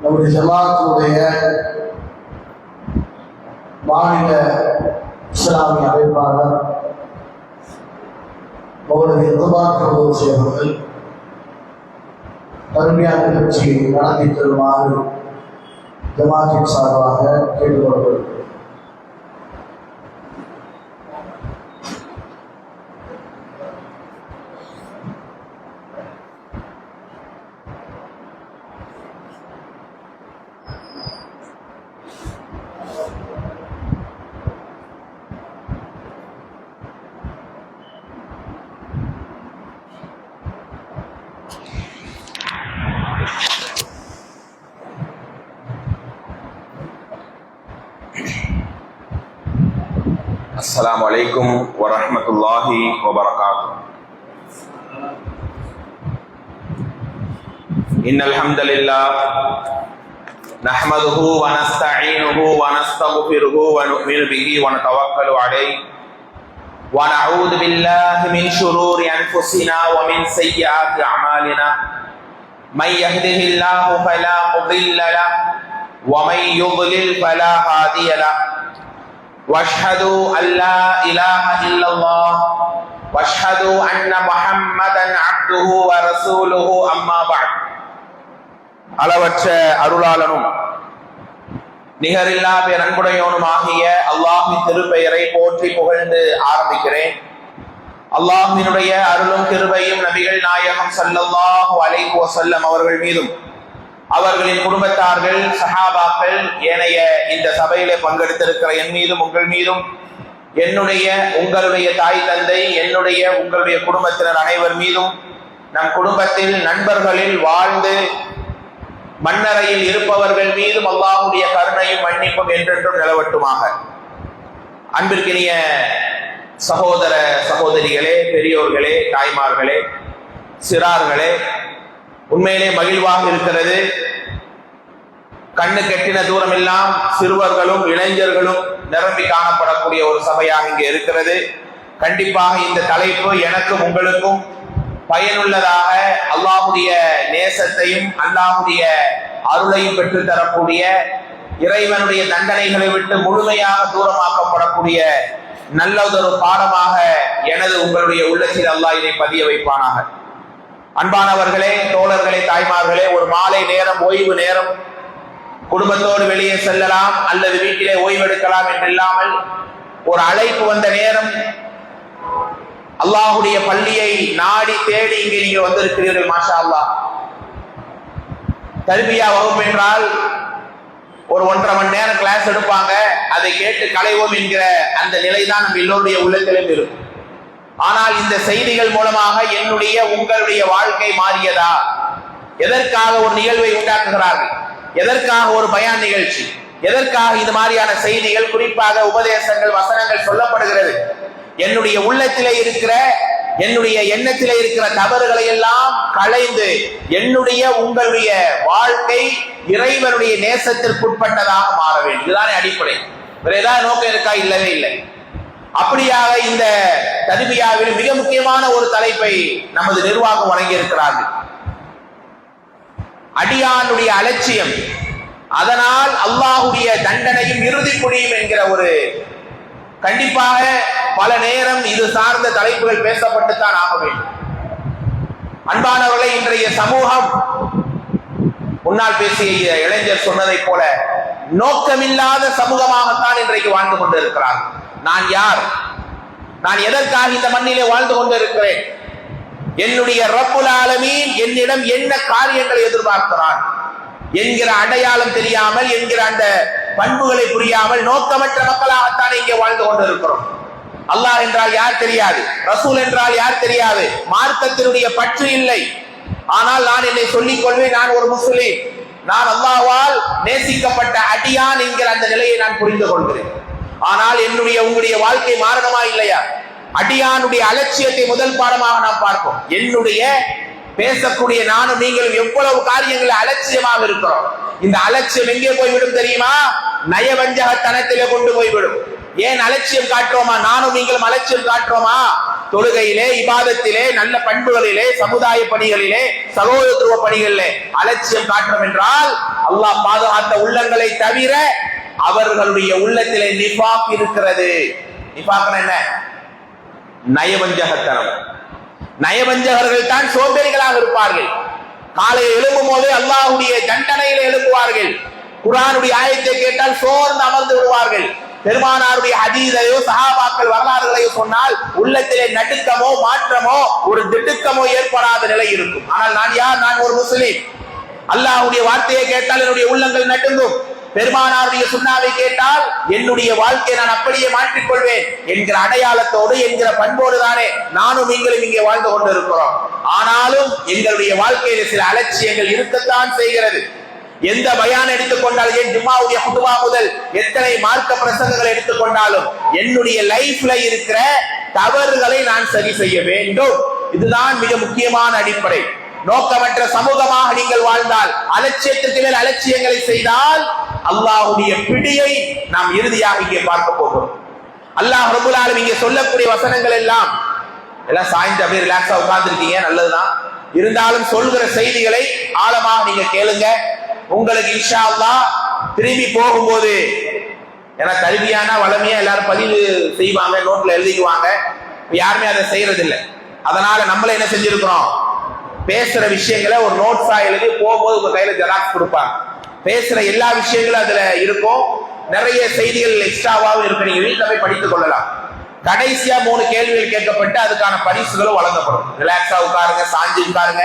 நம்முடைய ஜமாத்தினுடைய மாநில இஸ்லாமிய அமைப்பாளர் மௌலவி பிரபோசி அவர்கள் கருமையான நிகழ்ச்சியை நடத்தி தருமாறு ஜமாத்தின் சார்பாக கேட்டுக்கொள்கிறேன். السلام عليكم ورحمة الله وبركاته. إن الحمد لله نحمده ونستعينه ونستغفره ونؤمن به ونتوكل عليه ونعوذ بالله من شرور أنفسنا ومن سيئات أعمالنا من يهده الله فلا مضل له ومن يضلل فلا هادي له واشهد ان لا اله الا الله واشهد ان محمدا عبده ورسوله اما بعد. அளவற்ற அருளாளனும் நிகரில்லா பேரன்புடையோனுமாகிய அல்லாஹ்வின் திருப்பெயரை போற்றி புகழ்ந்து ஆரம்பிக்கிறேன். அல்லாஹ்வினுடைய அருளும் கிருபையும் நபிகள் நாயகம் ஸல்லல்லாஹு அலைஹி வஸல்லம் அவர்கள் மீதும் அவர்களின் குடும்பத்தார்கள் சஹாபாக்கள் ஏனைய இந்த சபையிலே பங்கெடுத்திருக்கிற என் மீதும் உங்கள் மீதும் என்னுடைய உங்களுடைய தாய் தந்தை என்னுடைய உங்களுடைய குடும்பத்தினர் அனைவர் மீதும் நம் குடும்பத்தில் நண்பர்களில் வாழ்ந்து மண்ணறையில் இருப்பவர்கள் மீதும் அல்லாஹ்வுடைய கருணையும் மன்னிப்பும் என்றென்றும் நிலவட்டுமாக. அன்பிற்கினிய சகோதர சகோதரிகளே, பெரியோர்களே, தாய்மார்களே, சிறார்களே, உண்மையிலே மகிழ்வாக இருக்கிறது. கண்ணு கெட்டின தூரம் எல்லாம் சிறுவர்களும் இளைஞர்களும் நிரம்பி காணப்படக்கூடிய ஒரு சபையாக இங்கே இருக்கிறது. கண்டிப்பாக இந்த தலைப்பு எனக்கும் உங்களுக்கும் பயனுள்ளதாக அல்லாஹ்வுடைய நேசத்தையும் அல்லாஹ்வுடைய அருளையும் பெற்று தரக்கூடிய, இறைவனுடைய தண்டனைகளை விட்டு முழுமையாக தூரமாக்கப்படக்கூடிய நல்லதொரு பாடமாக எனது உங்களுடைய உள்ளத்தில் அல்லாஹ் இதை பதிய வைப்பானாக. அன்பானவர்களே, தோழர்களே, தாய்மார்களே, ஒரு மாலை நேரம், ஓய்வு நேரம், குடும்பத்தோடு வெளியே செல்லலாம் அல்லது வீட்டிலே ஓய்வெடுக்கலாம் என்றில்லாமல் ஒரு அழைப்பு வந்த நேரம், அல்லாஹுடைய பள்ளியை நாடி தேடி இங்கே நீங்க வந்திருக்கிறீர்கள். மாஷா அல்லாஹ். தர்பியா வகுப்பு என்றால் ஒரு 1.5 மணி நேரம் கிளாஸ் எடுப்பாங்க, அதை கேட்டு களைவோம் என்கிற அந்த நிலைதான் நம்ம எல்லோருடைய உள்ளத்திலும் இருக்கும். ஆனால் இந்த செய்திகள் மூலமாக என்னுடைய உங்களுடைய வாழ்க்கை மாறியதா? எதற்காக ஒரு நிகழ்வை உண்டாக்குகிறார்கள்? எதற்காக ஒரு பயான் நிகழ்ச்சி? எதற்காக இது மாதிரியான செய்திகள், குறிப்பாக உபதேசங்கள், வசனங்கள் சொல்லப்படுகிறது? என்னுடைய உள்ளத்திலே இருக்கிற, என்னுடைய எண்ணத்திலே இருக்கிற தவறுகளை எல்லாம் களைந்து என்னுடைய உங்களுடைய வாழ்க்கை இறைவனுடைய நேசத்திற்குட்பட்டதாக மாற வேண்டும். இதுதானே அடிப்படை. வேற ஏதாவது நோக்கம் இருக்கா? இல்லவே இல்லை. அப்படியாக இந்த தர்பியாவில் மிக முக்கியமான ஒரு தலைப்பை நமது நிர்வாகம் வழங்கி இருக்கிறார்கள். அடியானுடைய அலட்சியம், அதனால் அல்லாஹ்வுடைய தண்டனையும் இறுதி புரியும் என்கிற ஒரு, கண்டிப்பாக பல நேரம் இது சார்ந்த தலைப்புகள் பேசப்பட்டுத்தான் ஆக வேண்டும். அன்பானவர்களை, இன்றைய சமூகம் முன்னால் பேசிய இளைஞர் சொன்னதை போல நோக்கமில்லாத சமூகமாகத்தான் இன்றைக்கு வாழ்ந்து கொண்டிருக்கிறார்கள். நான் யார்? நான் எதற்காக இந்த மண்ணிலே வாழ்ந்து கொண்டிருக்கிறேன்? என்னுடைய ரப்புல் ஆலமீன் என்னிடம் என்ன காரியங்களை எதிர்பார்க்கிறான் என்கிற அடையாளம் தெரியாமல், என்கிற அந்த பண்புகளை புரியாமல் நோக்கமற்ற மக்களாகத்தான் இங்கே வாழ்ந்து கொண்டிருக்கிறோம். அல்லாஹ் என்றால் யார் தெரியாது, ரசூல் என்றால் யார் தெரியாது, மார்க்கத்தினுடைய பற்று இல்லை. ஆனால் நான் என்னை சொல்லிக் கொள்வேன், நான் ஒரு முஸ்லிம், நான் அல்லாஹ்வால் நேசிக்கப்பட்ட அடியான் என்கிற அந்த நிலையை நான் புரிந்து கொள்கிறேன். ஆனால் என்னுடைய உங்களுடைய வாழ்க்கை மாறணுமா இல்லையா? அடியானுடைய அலட்சியத்தை முதல் பாடமாக நாம் பார்ப்போம். என்னுடைய பேசக்கூடிய நானும் நீங்களும் எவ்வளவு காரியங்களை அலட்சியமாக இருக்கிறோம். இந்த அலட்சியம் எங்கே போய்விடும் தெரியுமா? நயவஞ்சகத்தனத்திலே கொண்டு போய்விடும். ஏன் அலட்சியம் காட்டுறோமா? நானும் நீங்களும் அலட்சியம் காட்டுறோமா? தொழுகையிலே, இபாதத்திலே, நல்ல பண்புகளிலே, சமுதாய பணிகளிலே, சகோதரத்துவ பணிகளிலே அலட்சியம் காட்டுறோம் என்றால் அல்லாஹ் பாதுகாத்த உள்ளங்களை தவிர அவர்களுடைய உள்ளத்திலே நிஃபாக் இருக்கிறது. நிஃபாக் என்ன? நயவஞ்சகத்தனம். நயவஞ்சகர்கள் தான் சோம்பேறிகளாக இருப்பார்கள். காலையில் எழும்பும் போது அல்லாஹ்வுடைய தண்டனையில் எழுப்புவார்கள். குர்ஆனுடைய ஆயத்தை கேட்டால் சோர்ந்து அமர்ந்து விடுவார்கள். பெருமானாருடைய ஹதீஸையோ சஹாபாக்கள் வரலாறுகளையோ சொன்னால் உள்ளத்திலே நடுக்கமோ மாற்றமோ ஒரு திடுக்கமோ ஏற்படாத நிலை இருக்கும். ஆனால் நான் யார்? நான் ஒரு முஸ்லிம். அல்லாஹ்வுடைய வார்த்தையை கேட்டால் என்னுடைய உள்ளங்கள் நடுங்கும். பெருமானாருடைய சுன்னாவை கேட்டால் என்னுடைய வாழ்க்கையை நான் அப்படியே மாற்றிக்கொள்வேன் என்கிற அடையாளத்தோடு, என்கிற பண்போடு தானே நானும் நீங்களும் இங்கே வாழ்ந்து கொண்டிருக்கிறோம். ஆனாலும் எங்களுடைய வாழ்க்கையில சில அலட்சியங்கள் இருக்கத்தான் செய்கிறது. எந்த பயான் எடுத்துக்கொண்டாலும், ஏன் ஜும்மாவுடைய குதுபா முதல் எத்தனை மார்க்க பிரசங்கங்களை எடுத்துக்கொண்டாலும் என்னுடைய லைஃப்ல இருக்கிற தவறுகளை நான் சரி செய்ய வேண்டும். இதுதான் மிக முக்கியமான அடிப்படை. நோக்கமற்ற சமூகமாக நீங்கள் வாழ்ந்தால், அலட்சியத்திற்கு மேல் அலட்சியங்களை செய்தால் அல்லாஹ்வுடைய பிடியை நாம் இறுதியாக இங்கே பார்க்க போகிறோம். அல்லாஹ் ரப்பல் ஆலமீன் இங்கே சொல்லக்கூடிய வசனங்கள் எல்லாம் சாய்ந்து அப்படியே ரிலாக்ஸா உட்கார்ந்துருக்கீங்க, நல்லதுதான். இருந்தாலும் சொல்கிற செய்திகளை ஆழமாக நீங்க கேளுங்க. உங்களுக்கு இன்ஷா அல்லாஹ் திரும்பி போகும்போது, ஏன்னா தல்பியான வளமையா எல்லாரும் பதிவு செய்வாங்க, நோட்ல எழுதிக்குவாங்க. யாருமே அதை செய்யறது இல்லை. அதனால நம்மள என்ன செஞ்சிருக்கிறோம், பேசுற விஷயங்களை ஒரு நோட்ஸா எழுதி போகும்போது உங்க கையில ஜெராக்ஸ் கொடுப்பாங்க. பேசுற எல்லா விஷயங்களும் அதுல இருக்கும். நிறைய செய்திகள் எக்ஸ்ட்ராவாகவும் இருக்கு. நீங்க வீட்டில் போய் படித்துக் கொள்ளலாம். கடைசியா 3 கேள்விகள் கேட்கப்பட்டு அதுக்கான பரிசுகளும் வழங்கப்படும். ரிலாக்ஸா உட்காருங்க, சாஞ்சி உட்காருங்க,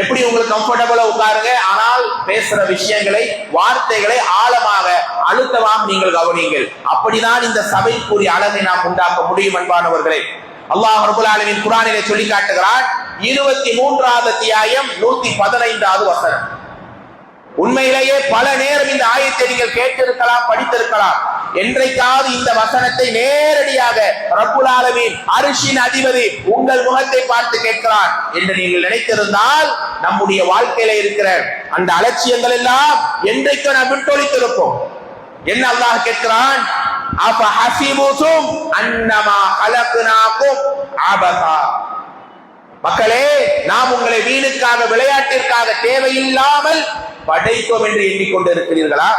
எப்படி உங்களுக்கு கம்ஃபர்டபுளா உட்காருங்க. ஆனால் பேசுற விஷயங்களை, வார்த்தைகளை ஆழமாக அழுத்தமாக நீங்கள் கவனியுங்கள். அப்படிதான் இந்த சபைக்குரிய அழகை நாம் உண்டாக்க முடியும். அன்பானவர்களே, அல்லாஹ் ரப்பல் ஆலமீன் குர்ஆனிலே சொல்லி காட்டுகிறார். 23வது அத்தியாயம் 115வது வசனம். உண்மையிலேயே பல நேரம் இந்த ஆயத்தை நீங்கள் கேட்டிருக்கலாம், படித்திருக்கலாம். என்றைக்காவது இந்த வசனத்தை நேரடியாக ரப்புல் ஆலமீன் அர்ஷின் அதிபதி உங்கள் முகத்தை பார்த்து கேட்கிறான் என்று நீங்கள் நினைத்திருந்தால், நம்முடைய வாழ்க்கையில இருக்கிற அந்த அலட்சியங்கள் எல்லாம் என்றைக்கு நாம் விட்டொழித்திருப்போம். என்ன அல்லாஹ் கேட்கிறான்? அஃப ஹஸிபுதும் அன்னமா கலக்னாகும் அபஸா. மக்களே, நாம் உங்களை வீணுக்காக, விளையாட்டிற்காக, தேவையில்லாமல் படைத்தோம் என்று எண்ணிக்கொண்டு இருக்கிறீர்களா?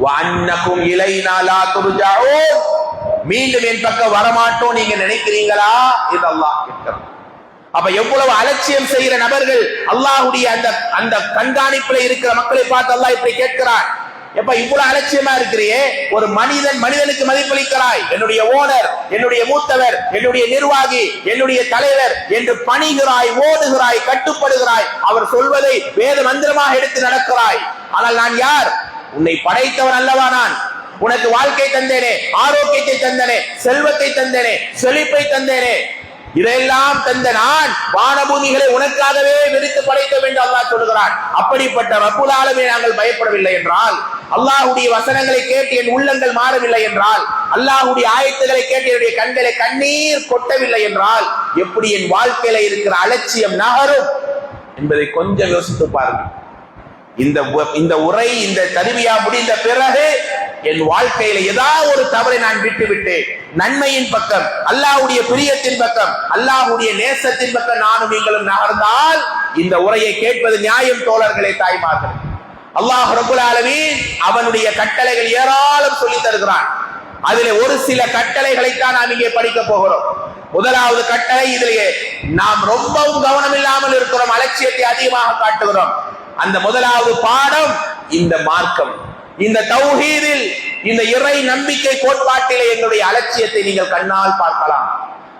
வஅன்னகும் இலைனா லா துர்ஜஊன். மீண்டும் என் பக்கம் வரமாட்டோம் நீங்க நினைக்கிறீங்களா என்று அல்லாஹ் கேட்கிறான். அப்ப எவ்வளவு அலட்சியம் செய்கிற நபர்கள் அல்லாஹ்வுடைய அந்த கண்காணிப்புல இருக்கிற மக்களை பார்த்து அல்லாஹ் இப்படி கேட்கிறான். எப்ப இவ்வளவு அலட்சியமா இருக்கிறியே, ஒரு மனிதனுக்கு மதிப்பளிக்கிறாய், என்னுடைய ஓனர், என்னுடைய மூத்தவர், என்னுடைய நிர்வாகி, என்னுடைய தலைவர் என்று பணிகிறாய், ஓடுகிறாய், கட்டுப்படுகிறாய், அவர் சொல்வதை வேத மந்திரமாக எடுத்து நடக்கிறாய். ஆனால் நான் யார்? உன்னை படைத்தவன் அல்லவா நான்? உனக்கு வாழ்க்கை தந்தேனே, ஆரோக்கியத்தை தந்தனே, செல்வத்தை தந்தேனே, செழிப்பை தந்தேனே, இதையெல்லாம் தந்த நான் வானபூமிகளை உனக்காகவே விரித்து படைக்க வேண்டும் அல்லாஹ் சொல்கிறான். அப்படிப்பட்ட ரப்புல் ஆலமீன் நாங்கள் பயப்படவில்லை என்றால், அல்லாஹ்வுடைய வசனங்களை கேட்டு என் உள்ளங்கள் மாறவில்லை என்றால், அல்லாஹ்வுடைய ஆயத்துக்களை கேட்டு என்னுடைய கண்களை கண்ணீர் கொட்டவில்லை என்றால், எப்படி என் வாழ்க்கையில இருக்கிற அலட்சியம் நகரும் என்பதை கொஞ்சம் யோசித்து பாருங்கள். இந்த உரை, இந்த தருவியா முடிந்த பிறகு என் வாழ்க்கையில ஏதாவது ஒரு தவறை நான் விட்டுவிட்டு நன்மையின் பக்கம், அல்லாஹ்வுடைய பிரியத்தின் பக்கம், அல்லாஹ்வுடைய நேசத்தின் பக்கம் நானும் நீங்களும் நகர்ந்தால் இந்த உரையை கேட்பது நியாயம். தோழர்களே, தாய்மார்கள், அல்லாஹ் ரப்பல் ஆலமீன் அவனுடைய கட்டளைகள் ஏராளம் சொல்லி தருகிறான். அதிலே ஒரு சில கட்டளைகளைத்தான் நாம் இங்கே படிக்க போகிறோம். முதலாவது கட்டளை, இதிலேயே நாம் ரொம்பவும் கவனம் இல்லாமல் இருக்கிறோம், அலட்சியத்தை அதிகமாக காட்டுகிறோம். அந்த முதலாவது பாடம் இந்த மார்க்கம், இந்த தௌஹீதில், இந்த இறை நம்பிக்கை கோட்பாட்டிலே எங்களுடைய அலட்சியத்தை நீங்கள் கண்ணால் பார்க்கலாம்.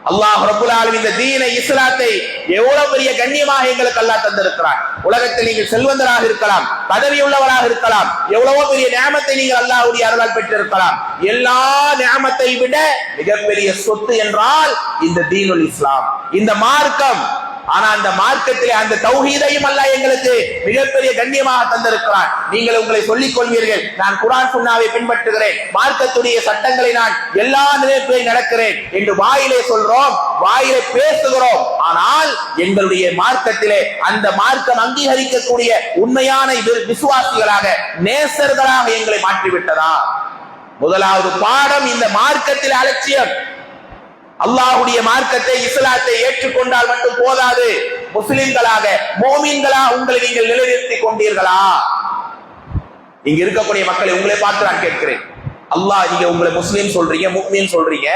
அல்லாஹ் ரப்பல் ஆலமீன் இந்த தீனை, இஸ்லாத்தை எவ்வளவு பெரிய கண்ணியமாக எங்களுக்கு அல்லாஹ் தந்திருக்கிறார். உலகத்தில் நீங்கள் செல்வந்தராக இருக்கலாம், பதவி உள்ளவராக இருக்கலாம், எவ்வளவோ பெரிய நியமத்தை நீங்கள் அல்லாஹ்வுடைய அருளால் பெற்றிருக்கலாம். எல்லா நியமத்தை விட மிகப்பெரிய சொத்து என்றால் இந்த தீனுல் இஸ்லாம், இந்த மார்க்கம். ஆனா அந்த மார்க்கத்திலே அந்த தௌஹீதையும் அல்லாஹ் எங்களுக்கு மிகப்பெரிய கண்ணியமாக தந்திருக்கிறான். நீங்கள் உங்களை சொல்லிக் கொள்வீர்கள், நான் குர்ஆன் சுன்னாவை பின்பற்றுகிறேன், மார்க்கத்துடைய சட்டங்களை நான் எல்லா நிலையிலும் நடக்கிறேன் என்று வாயிலே சொல்றோம், வாயிலே பேசுகிறோம். ஆனால் எங்களுடைய மார்க்கத்திலே அந்த மார்க்கம் அங்கீகரிக்கக்கூடிய உண்மையான விசுவாசிகளாக, நேசர்களாக எங்களை மாற்றிவிட்டதா? முதலாவது பாடம் இந்த மார்க்கத்தில் அலட்சியம். அல்லாஹ்வுடைய மார்க்கத்தை இஸ்லாத்தை ஏற்றுக்கொண்டால் மட்டும் போதாது, முஸ்லிம்களாக மோமீன்களாக உங்களை நீங்கள் நிலைநிறுத்திக் கொண்டீர்களா? இங்க இருக்கக்கூடிய மக்களை உங்களை பார்த்து நான் கேட்கிறேன். அல்லாஹ், நீங்க உங்களை முஸ்லிம் சொல்றீங்க, முஃமின் சொல்றீங்க,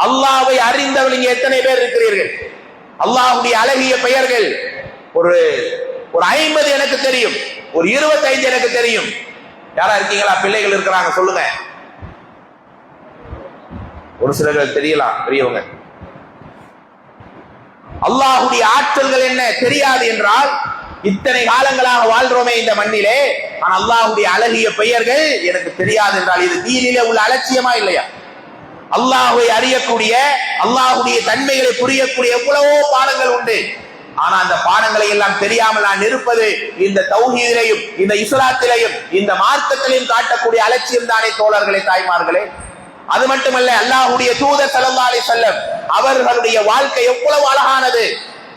அல்லாஹ்வை அறிந்தவங்க எத்தனை பேர் இருக்கிறீர்கள்? அல்லாஹ்வுடைய அழகிய பெயர்கள் ஒரு 50 எனக்கு தெரியும், ஒரு 25 எனக்கு தெரியும். யாரா இருக்கீங்களா? பிள்ளைகள் இருக்கிறாங்க, சொல்லுங்க. ஒரு சிலர்கள் தெரியலாம், பெரியவங்க. அல்லாஹ்வுடைய ஆற்றல்கள் என்ன தெரியாது என்றால் இத்தனை காலங்களாக வாழ்றோமே இந்த மண்ணிலே, ஆனா அல்லாஹ்வுடைய அழகிய பெயர்கள் எனக்கு தெரியாது என்றால் இது தீனிலே உள்ள அலட்சியமா இல்லையா? அல்லாஹ்வை அறியக்கூடிய, அல்லாஹ்வுடைய தன்மைகளை புரியக்கூடிய எவ்வளவோ பாடங்கள் உண்டு. ஆனா அந்த பாடங்களை எல்லாம் தெரியாமல் நான் இருப்பது இந்த தௌஹீதிலையும் இந்த இஸ்லாத்திலையும் இந்த மார்க்கத்திலையும் காட்டக்கூடிய அலட்சியம் தானே தோழர்களே, தாய்மார்களே. அது மட்டுமல்ல, அல்லாஹ்வுடைய தூதர் ஸல்லல்லாஹு அலைஹி வஸல்லம் அவர்களுடைய வாழ்க்கை எவ்வளவு அழகானது.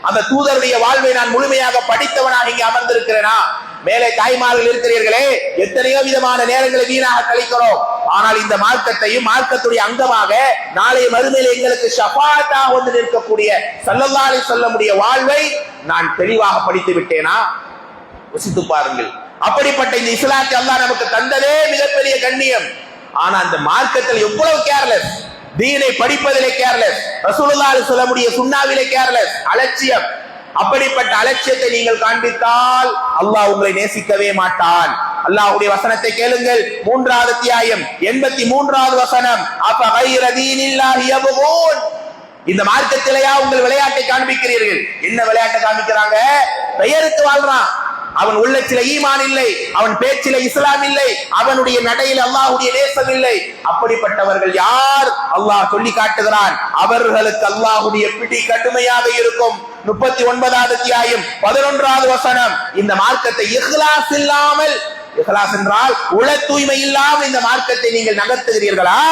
அந்த தூதருடைய வாழ்வை நான் முழுமையாக படித்தவனாக இங்கே அமர்ந்திருக்கிறேனா? மேலே தாய்மார்கள் இருக்கிறீர்களே, எத்தனையோ விதமான நேரங்களை வீணாக கழிக்கிறோம். ஆனால் இந்த மார்க்கத்தையும் மார்க்கத்துடைய அங்கமாக நாளைய மறுமையில எங்களுக்கு ஷஃபாஅத்தாக வந்து நிற்கக்கூடிய ஸல்லல்லாஹு அலைஹி வஸல்லமுடைய வாழ்வை நான் தெளிவாக படித்து விட்டேனா? யோசித்து பாருங்கள். அப்படிப்பட்ட இந்த இஸ்லாத்தை அல்லாஹ் நமக்கு தந்ததே மிகப்பெரிய கண்ணியம். ஆனா அந்த மார்க்கத்தில் எவ்வளவு கேர்லெஸ், தீனை படிப்பதிலே கேர்லெஸ், ரசூலுல்லாஹி அலைஹி வஸல்லமுடைய சுன்னாவிலே கேர்லெஸ், அலட்சியம். அப்படிப்பட்ட அலட்சியத்தை நீங்கள் காண்பித்தால் அல்லாஹ் உங்களை நேசிக்கவே மாட்டான். அல்லாஹ்வுடைய வசனத்தை கேளுங்கள். 3வது அத்தியாயம் 83வது வசனம். அஃபகைர தீனில்லாஹி யப்கூன். இந்த மார்க்கத்திலேயா உங்கள் விளையாட்டை காண்பிக்கிறீர்கள்? என்ன விளையாட்டை காண்பிக்கிறாங்க? பெயருக்கு வாழ்றான், அவன் உள்ளத்தில ஈமான் இல்லை, அவன் பேச்சில இஸ்லாம் இல்லை, அவனுடைய நடையில் அல்லாஹ்வுடைய நேசம் இல்லை. அப்படிப்பட்டவர்கள் யார்? அல்லாஹ் சொல்லி காட்டுகிறான், அவர்களுக்கு அல்லாஹ்வுடைய பிடி கடுமையாக இருக்கும். 39வது அத்தியாயம் 11வது வசனம். இந்த மார்க்கத்தை இஹ்லாஸ் இல்லாமல், இஹ்லாஸ் என்றால் உள தூய்மை இல்லாமல் இந்த மார்க்கத்தை நீங்கள் நகர்த்துகிறீர்களா?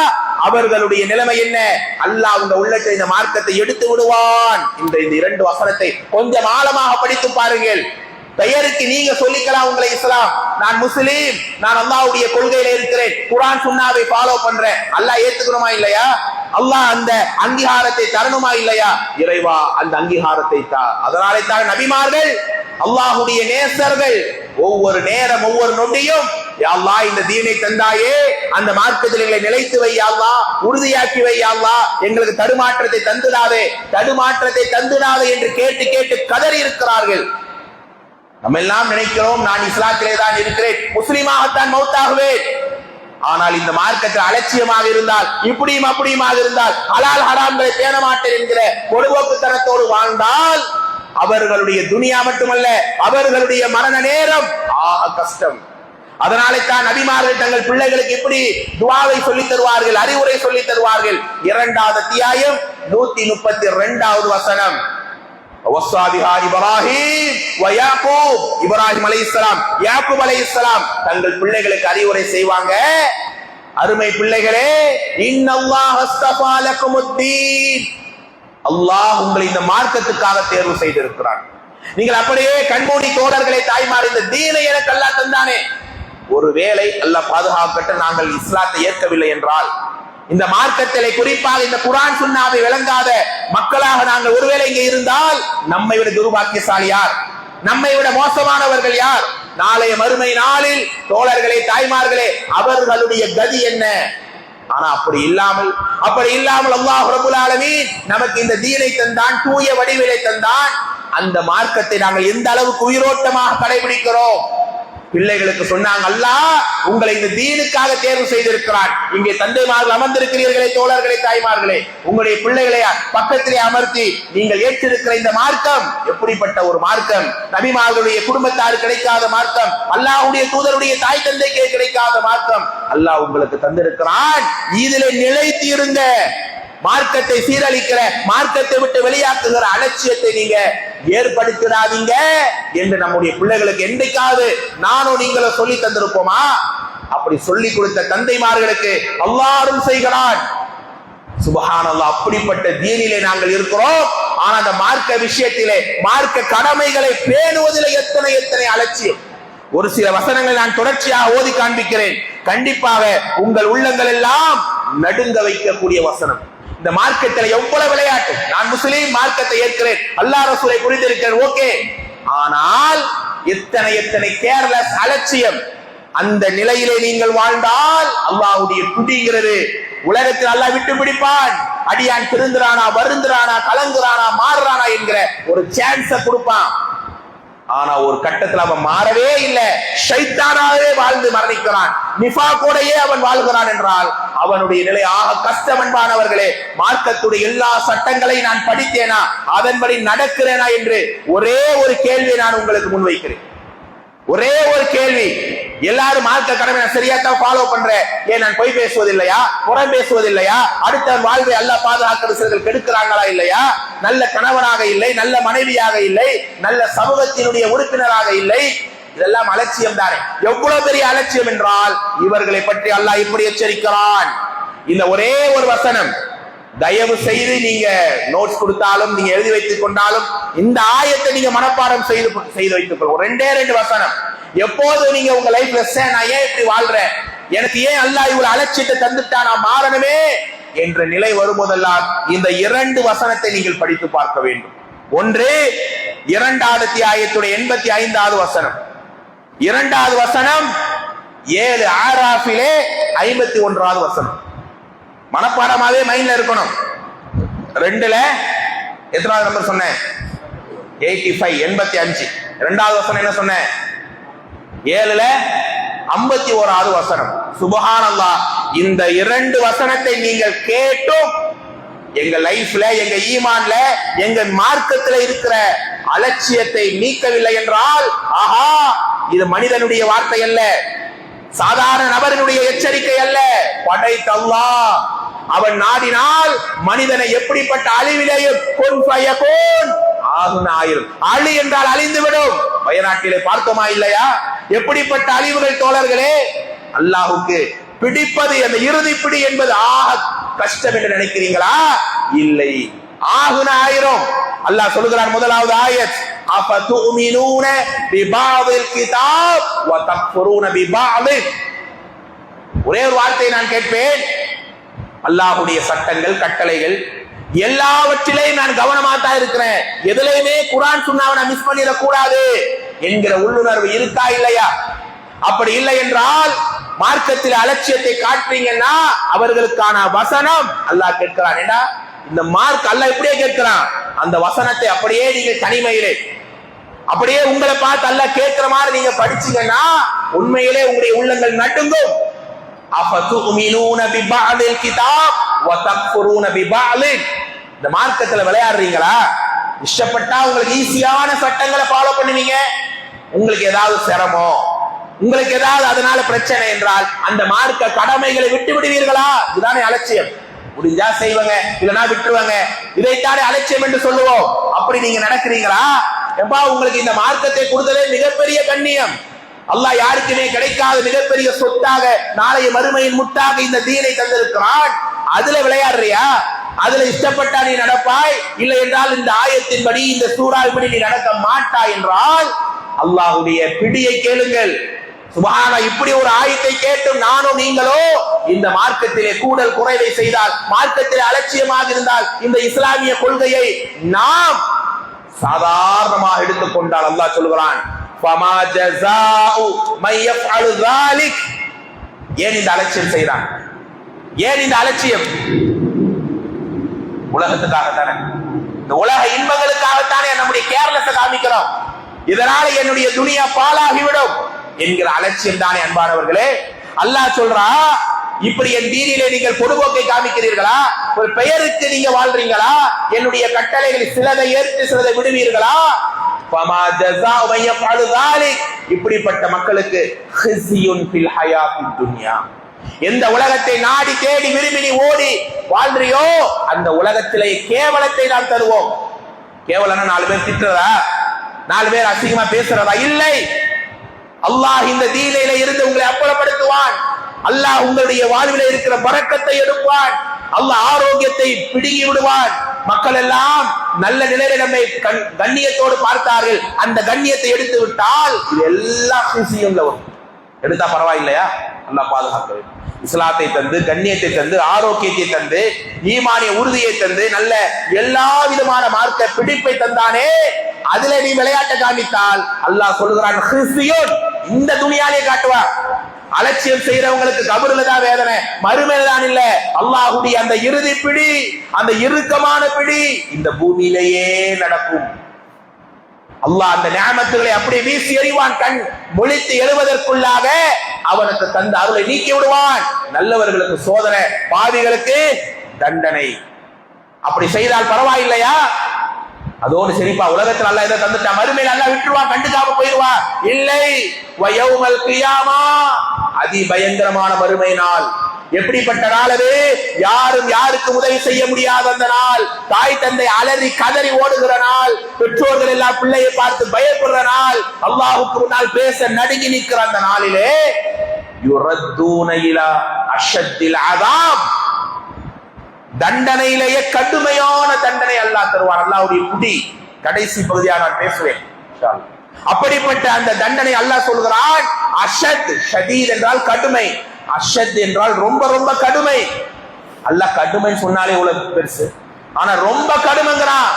அவர்களுடைய நிலைமை என்ன? அல்லாஹ் உங்க உள்ளத்தில் இந்த மார்க்கத்தை எடுத்து விடுவான். இந்த 2 வசனத்தை கொஞ்சம் ஆழமாக படித்து பாருங்கள். பெயருக்கு நீங்க சொல்லிக்கலாம் உங்களை இஸ்லாம், நான் முஸ்லீம், நான் அல்லாஹ்வுடைய கொள்கையில இருக்கிறேன், குர்ஆன் சுன்னாவை ஃபாலோ பண்றேன். அல்லாஹ் ஏத்துக்கணுமா இல்லையா? அல்லாஹ் அந்த அங்கீகாரத்தை தரணுமா இல்லையா? இறைவா அந்த அங்கீகாரத்தை தா. அதனாலே தான் நபிமார்கள், அல்லாஹ்வுடைய நேசர்கள் ஒவ்வொரு நேரம் ஒவ்வொரு நொடியும் யா அல்லாஹ் இந்த தீனை தந்தாயே, அந்த மார்க்கத்தில் எங்களை நிலைத்து வை யா அல்லாஹ், உறுதியாக்கி வை யா அல்லாஹ், எங்களுக்கு தடுமாற்றத்தை தந்துடாதே, தடுமாற்றத்தை தந்துடாதே என்று கேட்டு கேட்டு கதறி இருக்கிறார்கள். நம்ம எல்லாம் நினைக்கிறோம் நான் இஸ்லாத்திலே தான் இருக்கிறேன், முஸ்லிமாகத்தான் மௌத்தாகுவேன். ஆனால் இந்த மார்க்கத்தில் அலட்சியமாக இருந்தால், இப்படியும் அப்படியுமாக இருந்தால், ஹலால் ஹராம்களை பேண மாட்டேன் என்கிற பொடுபோக்குத்தனத்தோடு வாழ்ந்தால் அவர்களுடைய துனியா மட்டுமல்ல, அவர்களுடைய மரண நேரம் ஆக கஷ்டம். அதனாலே தான் நபிமார்கள் தங்கள் பிள்ளைகளுக்கு இப்படி துஆவை சொல்லி தருவார்கள், அறிவுரை சொல்லி தருவார்கள். 2வது அத்தியாயம் 132வது வசனம். இப்ராஹிம் அலைஹிஸ்ஸலாம், யாக்கூப் அலைஹிஸ்ஸலாம் தங்கள் பிள்ளைகளுக்கு அறிவுரை செய்வாங்க. அருமை பிள்ளைகளே, இன்னல்லாஹ் அஸ்தஃபா லகுமுத்தீன், அல்லாஹ் உங்களை இந்த மார்க்கத்துக்காக தேர்வு செய்திருக்கிறான். நீங்கள் அப்படியே கண்மூடி தோழர்களே, தாய்மார், இந்த தீனை எனக்கு அல்லாஹ் தந்தானே, ஒருவேளை அல்லாஹ் பாதுகாக்கட்டும் நாங்கள் இஸ்லாத்தை ஏற்கவில்லை என்றால், இந்த மார்க்கத்திலே குறிப்பாக இந்த குர்ஆன் சுன்னாவை விளங்காத மக்களாக நாங்கள் ஒருவேளை இங்கே இருந்தால், நம்மை விட துர்பாக்கியசாலி யார்? நம்மை விட மோசமானவர்கள் யார்? நாளைய மறுமை நாளில் தோழர்களே, தாய்மார்களே, அவர்களுடைய கதி என்ன? ஆனா அப்படி இல்லாமல் அல்லாஹ் ரப்பல் ஆலமீன் நமக்கு இந்த தீனை தந்தான், தூய வடிவிலை தந்தான். அந்த மார்க்கத்தை நாங்கள் எந்த அளவுக்கு உயிரோட்டமாக கடைபிடிக்கிறோம்? பிள்ளைகளுக்கு சொன்னாங்க, அல்லாஹ் உங்களை இந்த தீனுக்காக தேர்வு செய்திருக்கிறான். இங்கே தந்தைமார்கள் அமர்ந்திருக்கிறீர்களே, தோழர்களே, தாய்மார்களே, உங்களுடைய பிள்ளைகளை பக்கத்திலே அமர்த்தி நீங்கள் ஏற்றிருக்கிற இந்த மார்க்கம் எப்படிப்பட்ட ஒரு மார்க்கம்? நபிமார்களுடைய குடும்பத்தார் கிடைக்காத மார்க்கம், அல்லாஹ்வுடைய தூதருடைய தாய் தந்தைக்கே கிடைக்காத மார்க்கம் அல்லாஹ் உங்களுக்கு தந்திருக்கிறான். இதிலே நிலைத்து இருங்க. மார்க்கத்தை சீரழிக்கிற, மார்க்கத்தை விட்டு வெளியாக்குகிற அலட்சியத்தை நீங்க ஏற்படுத்திடாதீங்க என்று நம்முடைய பிள்ளைகளுக்கு என்றைக்காவது நானோ நீங்களோ சொல்லி தந்திருப்போமா? அப்படி சொல்லி கொடுத்த தந்தைமார்களுக்கு அல்லாஹ் அருள் செய்கிறான். சுப்ஹானல்லாஹ், அப்படிப்பட்ட தீனிலே நாங்கள் இருக்கிறோம். ஆனா அந்த மார்க்க விஷயத்திலே, மார்க்க கடமைகளை பேணுவதிலே எத்தனை அலட்சியம். ஒரு சில வசனங்களை நான் தொடர்ச்சியாக ஓதி காண்பிக்கிறேன். கண்டிப்பாக உங்கள் உள்ளங்கள் எல்லாம் நடுங்க வைக்கக்கூடிய வசனம். இந்த மார்க்கத்தில் எவ்வளவு விளையாட்டு. நான் முஸ்லீம், மார்க்கத்தை ஏற்கிறேன், அல்லாஹ் ரசூலை புரிந்திருக்கிறேன், ஓகே. ஆனால் எத்தனை எத்தனை கேர்லெஸ், அலட்சியம். அந்த நிலையிலே நீங்கள் வாழ்ந்தால் அல்லாஹ்வுடைய பிடிங்கிறது உலகத்தில் அல்லாஹ் விட்டு பிடிப்பான். அடியான் திருந்துறானா, வருந்துறானா, கலங்குறானா, மாறுறானா என்கிற ஒரு சான்ஸ கொடுப்பான். ஆனா ஒரு கட்டத்தில் அவன் மாறவே இல்லை, ஷைத்தானாவே வாழ்ந்து மரணிக்கிறான், நிஃபாக்கோடையே அவன் வாழ்கிறான் என்றால் அவனுடைய நிலை ஆக கஷ்டம். என்பானவர்களே, மார்க்கத்துடைய எல்லா சட்டங்களை நான் படித்தேனா, அதன்படி நடக்கிறேனா என்று ஒரே ஒரு கேள்வியை நான் உங்களுக்கு முன்வைக்கிறேன். ஒரே ஒரு கேள்வி. எல்லாரும் மார்க்க கடமை சரியாத்தான் ஃபாலோ பண்றேன், ஏன் நான் பொய் பேசுவதில்லையா, புறம் பேசுவதில்லையா, அடுத்த வாழ்வை அல்லாஹ் பாதுகாக்கிற சிலர்கள் கெடுக்கிறாங்களா இல்லையா, நல்ல கணவனாக இல்லை, நல்ல மனைவியாக இல்லை, நல்ல சமூகத்தினுடைய உறுப்பினராக இல்லை, இதெல்லாம் அலட்சியம் தானே. எவ்வளவு பெரிய அலட்சியம் என்றால் இவர்களை பற்றி அல்லாஹ் இப்படி எச்சரிக்கிறான். இந்த ஒரே ஒரு வசனம், தயவு செய்து நீங்க நோட்ஸ் கொடுத்தாலும், நீங்க எழுதி வைத்துக் கொண்டாலும் இந்த ஆயத்தை நீங்க மனப்பாடம் செய்து வைத்துக் கொள்ளும். ரெண்டே ரெண்டு வசனம். எப்போது நீங்க உங்க லைஃப்ல நான் ஏன் இப்படி வாழ்றேன், எனக்கு ஏன் அல்லாஹ் இவ்வளவு அலட்சியத்தை தந்துட்டா, நான் மாறணுமே என்ற நிலை வரும்போதெல்லாம் இந்த இரண்டு வசனத்தை நீங்கள் படித்து பார்க்க வேண்டும். ஒன்று 2வது அத்தியாயத்துடைய 85வது வசனம், 2வது வசனம் 7 ஆராஃபிலே 51வது வசனம். மனப்பாடமாவே மைண்ட்ல இருக்கணும். 2ல எத்தனாவது நம்பர் சொன்னேன்? 85, 85. 2வது வசனம் என்ன சொன்னேன்? 7ல 51வது வசனம். சுப்ஹானல்லாஹ். இந்த 2 வசனத்தை நீங்கள் கேட்டும் எங்க லைஃப்ல, எங்க ஈமான்ல, எங்க மார்க்கத்துல இருக்கிற அலட்சியத்தை நீக்கவில்லை என்றால், ஆஹா, இது மனிதனுடைய வார்த்தை அல்ல, சாதாரண நபரினுடைய எச்சரிக்கை அல்ல, படைத்த அல்லாஹ். அவன் நாடினால் மனிதனை எப்படிப்பட்ட அழிவிலேயும் அழி என்றால் அழிந்து விடும். வயநாட்டிலே பார்த்தோமா இல்லையா, எப்படிப்பட்ட அழிவுகள் தோழர்களே. அல்லாஹுக்கு பிடிப்பது, அந்த இறுதி பிடி என்பது ஆக கஷ்டம் என்று நினைக்கிறீங்களா? இல்லை, ஆகுன ஆயிரும். அல்லாஹ் சொல்லுகிறான், முதலாவது ஆயத், அஃபதுமினூன பிபாதில் கிதாப் வ தக்ஃபுரூன பிபாதி. ஒரே ஒரு வார்த்தை நான் கேட்பேன், அல்லாஹ்வுடைய சட்டங்கள், கட்டளைகள் எல்லாவற்றிலையும் நான் கவனமா தான் இருக்கிறேன், எதுலையுமே குர்ஆன் சுன்னாவை நான் மிஸ் பண்ணிட கூடாது என்கிற உள்ளுணர்வு இருக்கா இல்லையா? அப்படி இல்லை என்றால் மார்க்கத்தில் அலட்சியத்தை காட்டுறீங்கன்னா அவர்களுக்கான வசனம் அல்லாஹ் கேட்கிறான். ஏண்டா இந்த மார்க் அல்லாஹ் இப்படியே கேட்கிறான், அந்த வசனத்தை அப்படியே நீங்க தனிமையிலே அப்படியே உங்களை பார்த்து அல்லாஹ் கேட்கிற மாதிரி நீங்க படிச்சீங்கன்னா உண்மையிலே உங்களுடைய உள்ளங்கள் நடுங்கும். அஃபதுமினூன பிபஅதில் கிதாப் வ தக்ஃபுரூன பிபஅதி. இந்த மார்க்கத்துல விளையாடுறீங்களா? இஷ்டப்பட்டா உங்களுக்கு ஈஸியான சட்டங்களை ஃபாலோ பண்ணுவீங்க, உங்களுக்கு ஏதாவது சிரமம், உங்களுக்கு ஏதாவது அதனால பிரச்சனை என்றால் அந்த மார்க்க கடமைகளை விட்டு விடுவீர்களா? இதுதானே அலட்சியம். முடிஞ்சா செய்வாங்க, இல்லைன்னா விட்டுருவாங்க, இதைத்தானே அலட்சியம் என்று சொல்லுவோம். அப்படி நீங்க நடக்கிறீங்களா? எப்பா, உங்களுக்கு இந்த மார்க்கத்தை கொடுத்ததே மிகப்பெரிய கண்ணியம், அல்லாஹ் யாருக்குமே கிடைக்காத மிகப்பெரிய சொத்தாக, நாளைய மறுமையின் முத்தாக இந்த தீனை தந்திருக்கிறான். அதுல விளையாடுறியா? அதுல இஷ்டப்பட்டா நீ நடப்பாய், இல்லை என்றால் இந்த ஆயத்தின்படி, இந்த சூறாவின்படி நீ நடக்க மாட்டாய் என்றால் அல்லாஹ்வுடைய பிடியை கேளுங்கள். சுப்ஹானா, இப்படி ஒரு ஆயத்தை கேட்டும் நானும் நீங்களோ இந்த மார்க்கத்திலே கூடல் குறைவை செய்தால், மார்க்கத்திலே அலட்சியமாக இருந்தால், இந்த இஸ்லாமிய கொள்கையை நாம் சாதாரணமாக எடுத்துக்கொண்டால் அல்லாஹ் சொல்கிறான், ஃபமா ஜஸாஉ மை யஃஅலு ஸாலிக். ஏன் இந்த அலட்சியம் செய்றான்? ஏன் இந்த அலட்சியம்? உலகத்துக்காகத்தானே, இந்த உலக இன்பங்களுக்காகத்தானே நம்முடைய கேர்லெஸ் காமிக்கிறோம், இதனால என்னுடைய துனியா பாழாகிவிடும் என்கிற அலட்சியம் தானே அன்பானவர்களே. அல்லாஹ் சொல்றா, இப்படி என் தீனிலே நீங்கள் பொதுபோக்கை காமிக்கிறீர்களா? ஒரு பெயருக்கு நீங்க வாழ்றீங்களா? என்னுடைய கட்டளைகளை சிலதை ஏற்று சிலதை விடுவீர்களா? ஃபமா ஜஸாஉ மை யஃஅலு ஸாலிக். இப்படிப்பட்ட மக்களுக்கு ஹிஸ்யுன் ஃபில் ஹயாத்தித் துன்யா. எந்த உலகத்தை நாடி தேடி விரும்பி ஓடி வாழ்றியோ அந்த உலகத்திலே கேவலத்தை நாம் தருவோம். கேவலம்னா 4 பேர் திட்டுறதா, 4 பேர் அசிங்கமா பேசுறதா? இல்லை. அல்லாஹ் இந்த தீனில இருந்து உங்களை அப்புறப்படுத்துவான். அல்லாஹ் உங்களுடைய வாழ்விலே இருக்கிற பரக்கத்தை எடுப்பான். அல்லாஹ் ஆரோக்கியத்தை பிடுங்கி விடுவான். மக்கள் எல்லாம் நல்ல நிலையில நம்மை கண்ணியத்தோடு பார்த்தார்கள், அந்த கண்ணியத்தை எடுத்து விட்டால் இது எல்லாம் வரும். எடுத்தா பரவாயில்லையா? அல்லாஹ் பாதுகாக்க வேண்டும். இஸ்லாத்தை தந்து, கண்ணியத்தை தந்து, ஆரோக்கியத்தை தந்து, ஈமானிய உறுதியை தந்து, நல்ல எல்லா விதமான மார்க்க பிடிப்பை தந்தானே, அதுல நீ விளையாட்டை காமித்தால் அல்லாஹ் சொல்லுகிறான், இந்த துணியாலே காட்டுவார். அலட்சியம் செய்யறவங்களுக்கு கபருல தான் வேதனை, மறுமையில தான் இல்ல. அல்லாஹ்வுடைய அந்த இறுதி பிடி, அந்த இறுக்கமான பிடி இந்த பூமியிலேயே நடக்கும். அல்லாஹ் அந்த நியமத்துகளை அப்படியே வீசி எறிவான். கண் முழித்து எழுவதற்குள்ளாக அவனுக்கு தந்த அருளை நீக்கி விடுவான். நல்லவர்களுக்கு சோதனை, பாவிகளுக்கு தண்டனை. அப்படி செய்தால் பரவாயில்லையா? அதோடு சரிப்பா, உலகத்தில் அல்லாஹ் இதை தந்துட்டா, மறுமையில் அல்லாஹ் விட்டுருவான், கண்டுக்காம போயிடுவான். இல்லை, வயவுமல் கியாமா, அதி பயங்கரமான மறுமை நாள். எப்படிப்பட்ட நாள் அது? யாரும் யாருக்கு உதவி செய்ய முடியாத அந்த நாள். தாய் தந்தை அலறி கதறி ஓடுகிற நாள். பெற்றோர்கள் எல்லாம் பிள்ளையை பார்த்து பயப்படுற நாள். அல்லாஹ்வுக்கு முன்னால் பேச நடுங்கி நிற்கிற அந்த நாளிலே யுரத்தூன இலா அஷத்தில் அஸாப், தண்டனையிலேயே கடுமையான தண்டனை அல்லாஹ் தருவான். அல்லாஹ்வுடைய குடி கடைசி பகுதியாக நான் பேசுவேன். அப்படிப்பட்ட அந்த தண்டனை அல்லாஹ் சொல்கிறான். அஷத், ஷதீத் என்றால் கடுமை, அஷத் என்றால் ரொம்ப ரொம்ப கடுமை. அல்லாஹ் கடுமை சொன்னாலே இவ்வளவு பெருசு, ஆனா ரொம்ப கடுமைங்கிறான்.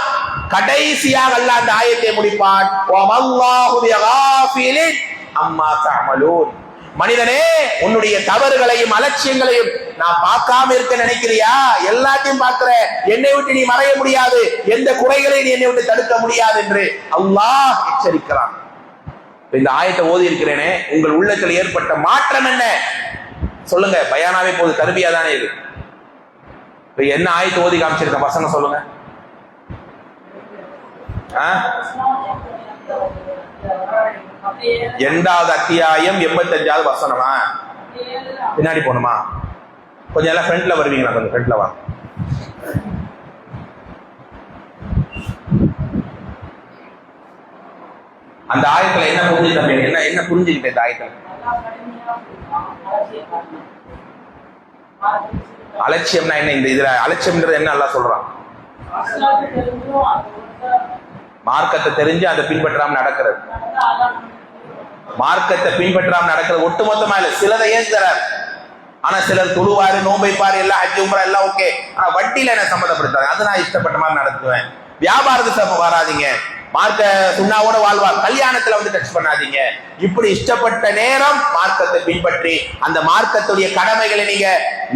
கடைசியாக அல்லாஹ் அந்த ஆயத்தை முடிப்பான். வமல்லாஹு பிகாஃபிலின் அம்மா தஅமலூன். மனிதனே, உன்னுடைய தவறுகளையும் அலட்சியங்களையும் நான் பார்க்காம இருக்க நினைக்கிறியா? எல்லாத்தையும் பார்க்கிற. என்னை விட்டு நீ மறைய முடியாது, எந்த குறைகளை நீ என்னை விட்டு தடுக்க முடியாது என்று அல்லாஹ் எச்சரிக்கிறான். இந்த ஆயத்தை ஓதி இருக்கிறேனே, உங்கள் உள்ளத்தில் ஏற்பட்ட மாற்றம் என்ன சொல்லுங்க. பயானாவே போது, தர்பியா தானே இது. என்ன ஆயத்தை ஓதி காமிச்சிருக்க பசங்க சொல்லுங்க. இரண்டாவது அத்தியாயம் 85வது வசனமா? பின்னாடி போணுமா? கொஞ்சம் எல்லாம் ஃப்ரண்ட்ல வருவீங்களா? கொஞ்சம் ஃப்ரண்ட்ல வா. அந்த ஆயத்துல என்ன புரிஞ்சுக்கிட்ட? என்ன புரிஞ்சுக்கிட்ட இந்த ஆயத்துல? அலட்சியம்னா என்ன? இந்த இதுல அலட்சியம்ன்றது என்ன அல்லாஹ் சொல்றான்? மார்க்கத்தை தெரிஞ்சு அதை பின்பற்றாம நடக்கிறது. மார்க்கத்தை பின்பற்றாம நடக்கிறது ஒட்டுமொத்தமா இல்ல, சிலதை ஏற்கிறார். ஆனா சிலர் தொழுவாரு, நோம்பைப்பாரு, எல்லாம் ஹஜ் உம்ரா எல்லாம் ஓகே, ஆனா வட்டியில என்ன சம்மந்தப்படுத்தாங்க, அது நான் இஷ்டப்பட்ட மாதிரி நடத்துவேன். வியாபாரத்துக்கு வராதிங்க, மார்க்க சுண்ணாவோட வாழ்வார், கல்யாணத்துல வந்து டச் பண்ணாதீங்க. இப்படி இஷ்டப்பட்ட நேரம் மார்க்கத்தை பின்பற்றி அந்த மார்க்கத்துடைய கடமைகளை நீங்க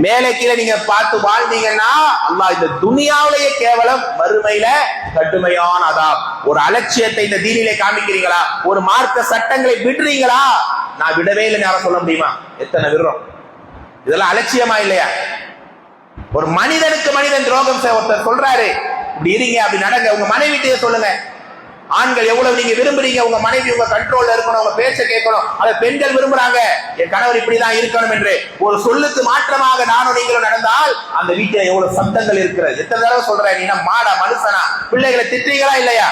மேலே கீழே நீங்க பார்த்து வாழ்ந்தீங்கன்னா அல்லாஹ் இந்த துனியாவிலேயே கேவலம், மறுமையில கடுமையான அதாப். ஒரு அலட்சியத்தை இந்த தீனிலே காமிக்கிறீங்களா? ஒரு மார்க்க சட்டங்களை விடுறீங்களா? நான் விடவே இல்லைன்னு யாரும் சொல்ல முடியுமா? எத்தனை விடுறோம்? இதெல்லாம் அலட்சியமா இல்லையா? ஒரு மனிதனுக்கு மனிதன் துரோகம் ஒருத்தர் சொல்றாரு, இப்படி இருங்க, அப்படி நடங்க. உங்க மனைவிட்டே சொல்லுங்க. ஆண்கள் எவ்வளவு நீங்க விரும்புறீங்க உங்க மனைவி உங்க கண்ட்ரோல்ல இருக்கணும், உங்க பேச்ச கேட்கணும். அதை பெண்கள் விரும்புறாங்க, என் கணவர் இப்படிதான் இருக்கணும் என்று. ஒரு சொல்லுக்கு மாற்றமாக நானும் நீங்களும் நடந்தால் அந்த வீட்டில் எவ்வளவு சப்தங்கள் இருக்கிறது. எத்தனை தடவை சொல்றேன், நீ மாடா மனுஷனா? பிள்ளைகளை திட்டுறீங்களா இல்லையா?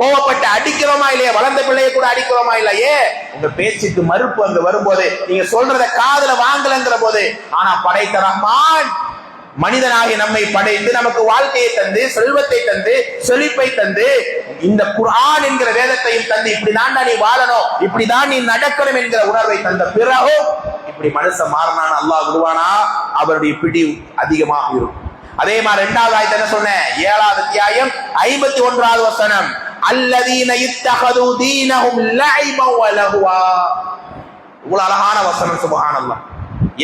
கோவப்பட்டு அடிக்கிறோமா இல்லையா? வளர்ந்த பிள்ளையை கூட அடிக்கிறோமா இல்லையே? உங்க பேச்சுக்கு மறுப்பு அங்க வரும்போது, நீங்க சொல்றத காதுல வாங்கலங்கிற போது, ஆனா படைத்த ரஹ்மான் மனிதனாகி நம்மை படைத்து நமக்கு வாழ்க்கையை தந்து, செல்வத்தை தந்து, செழிப்பை தந்து, இந்த குர்ஆன் என்கிற வேதத்தையும் தந்து, இப்படிதான் நீ வாழணும், இப்படிதான் நீ நடக்கணும் என்கிற உணர்வை தந்த பிறகு இப்படி மனுஷன் மாறினான், அல்லாஹ் விடுவானா? அவருடைய பிடி அதிகமாக இருக்கும். அதே மாதிரி இரண்டாவது ஆயத்தை என்ன சொன்னேன்? 7வது அத்தியாயம் 51வது வசனம், அல்லதீன இத்தகது தீனஹும் லஐபன் வ லஹ்வா. இவ்வளவு அழகான வசனம், சுப்ஹானல்லாஹ்.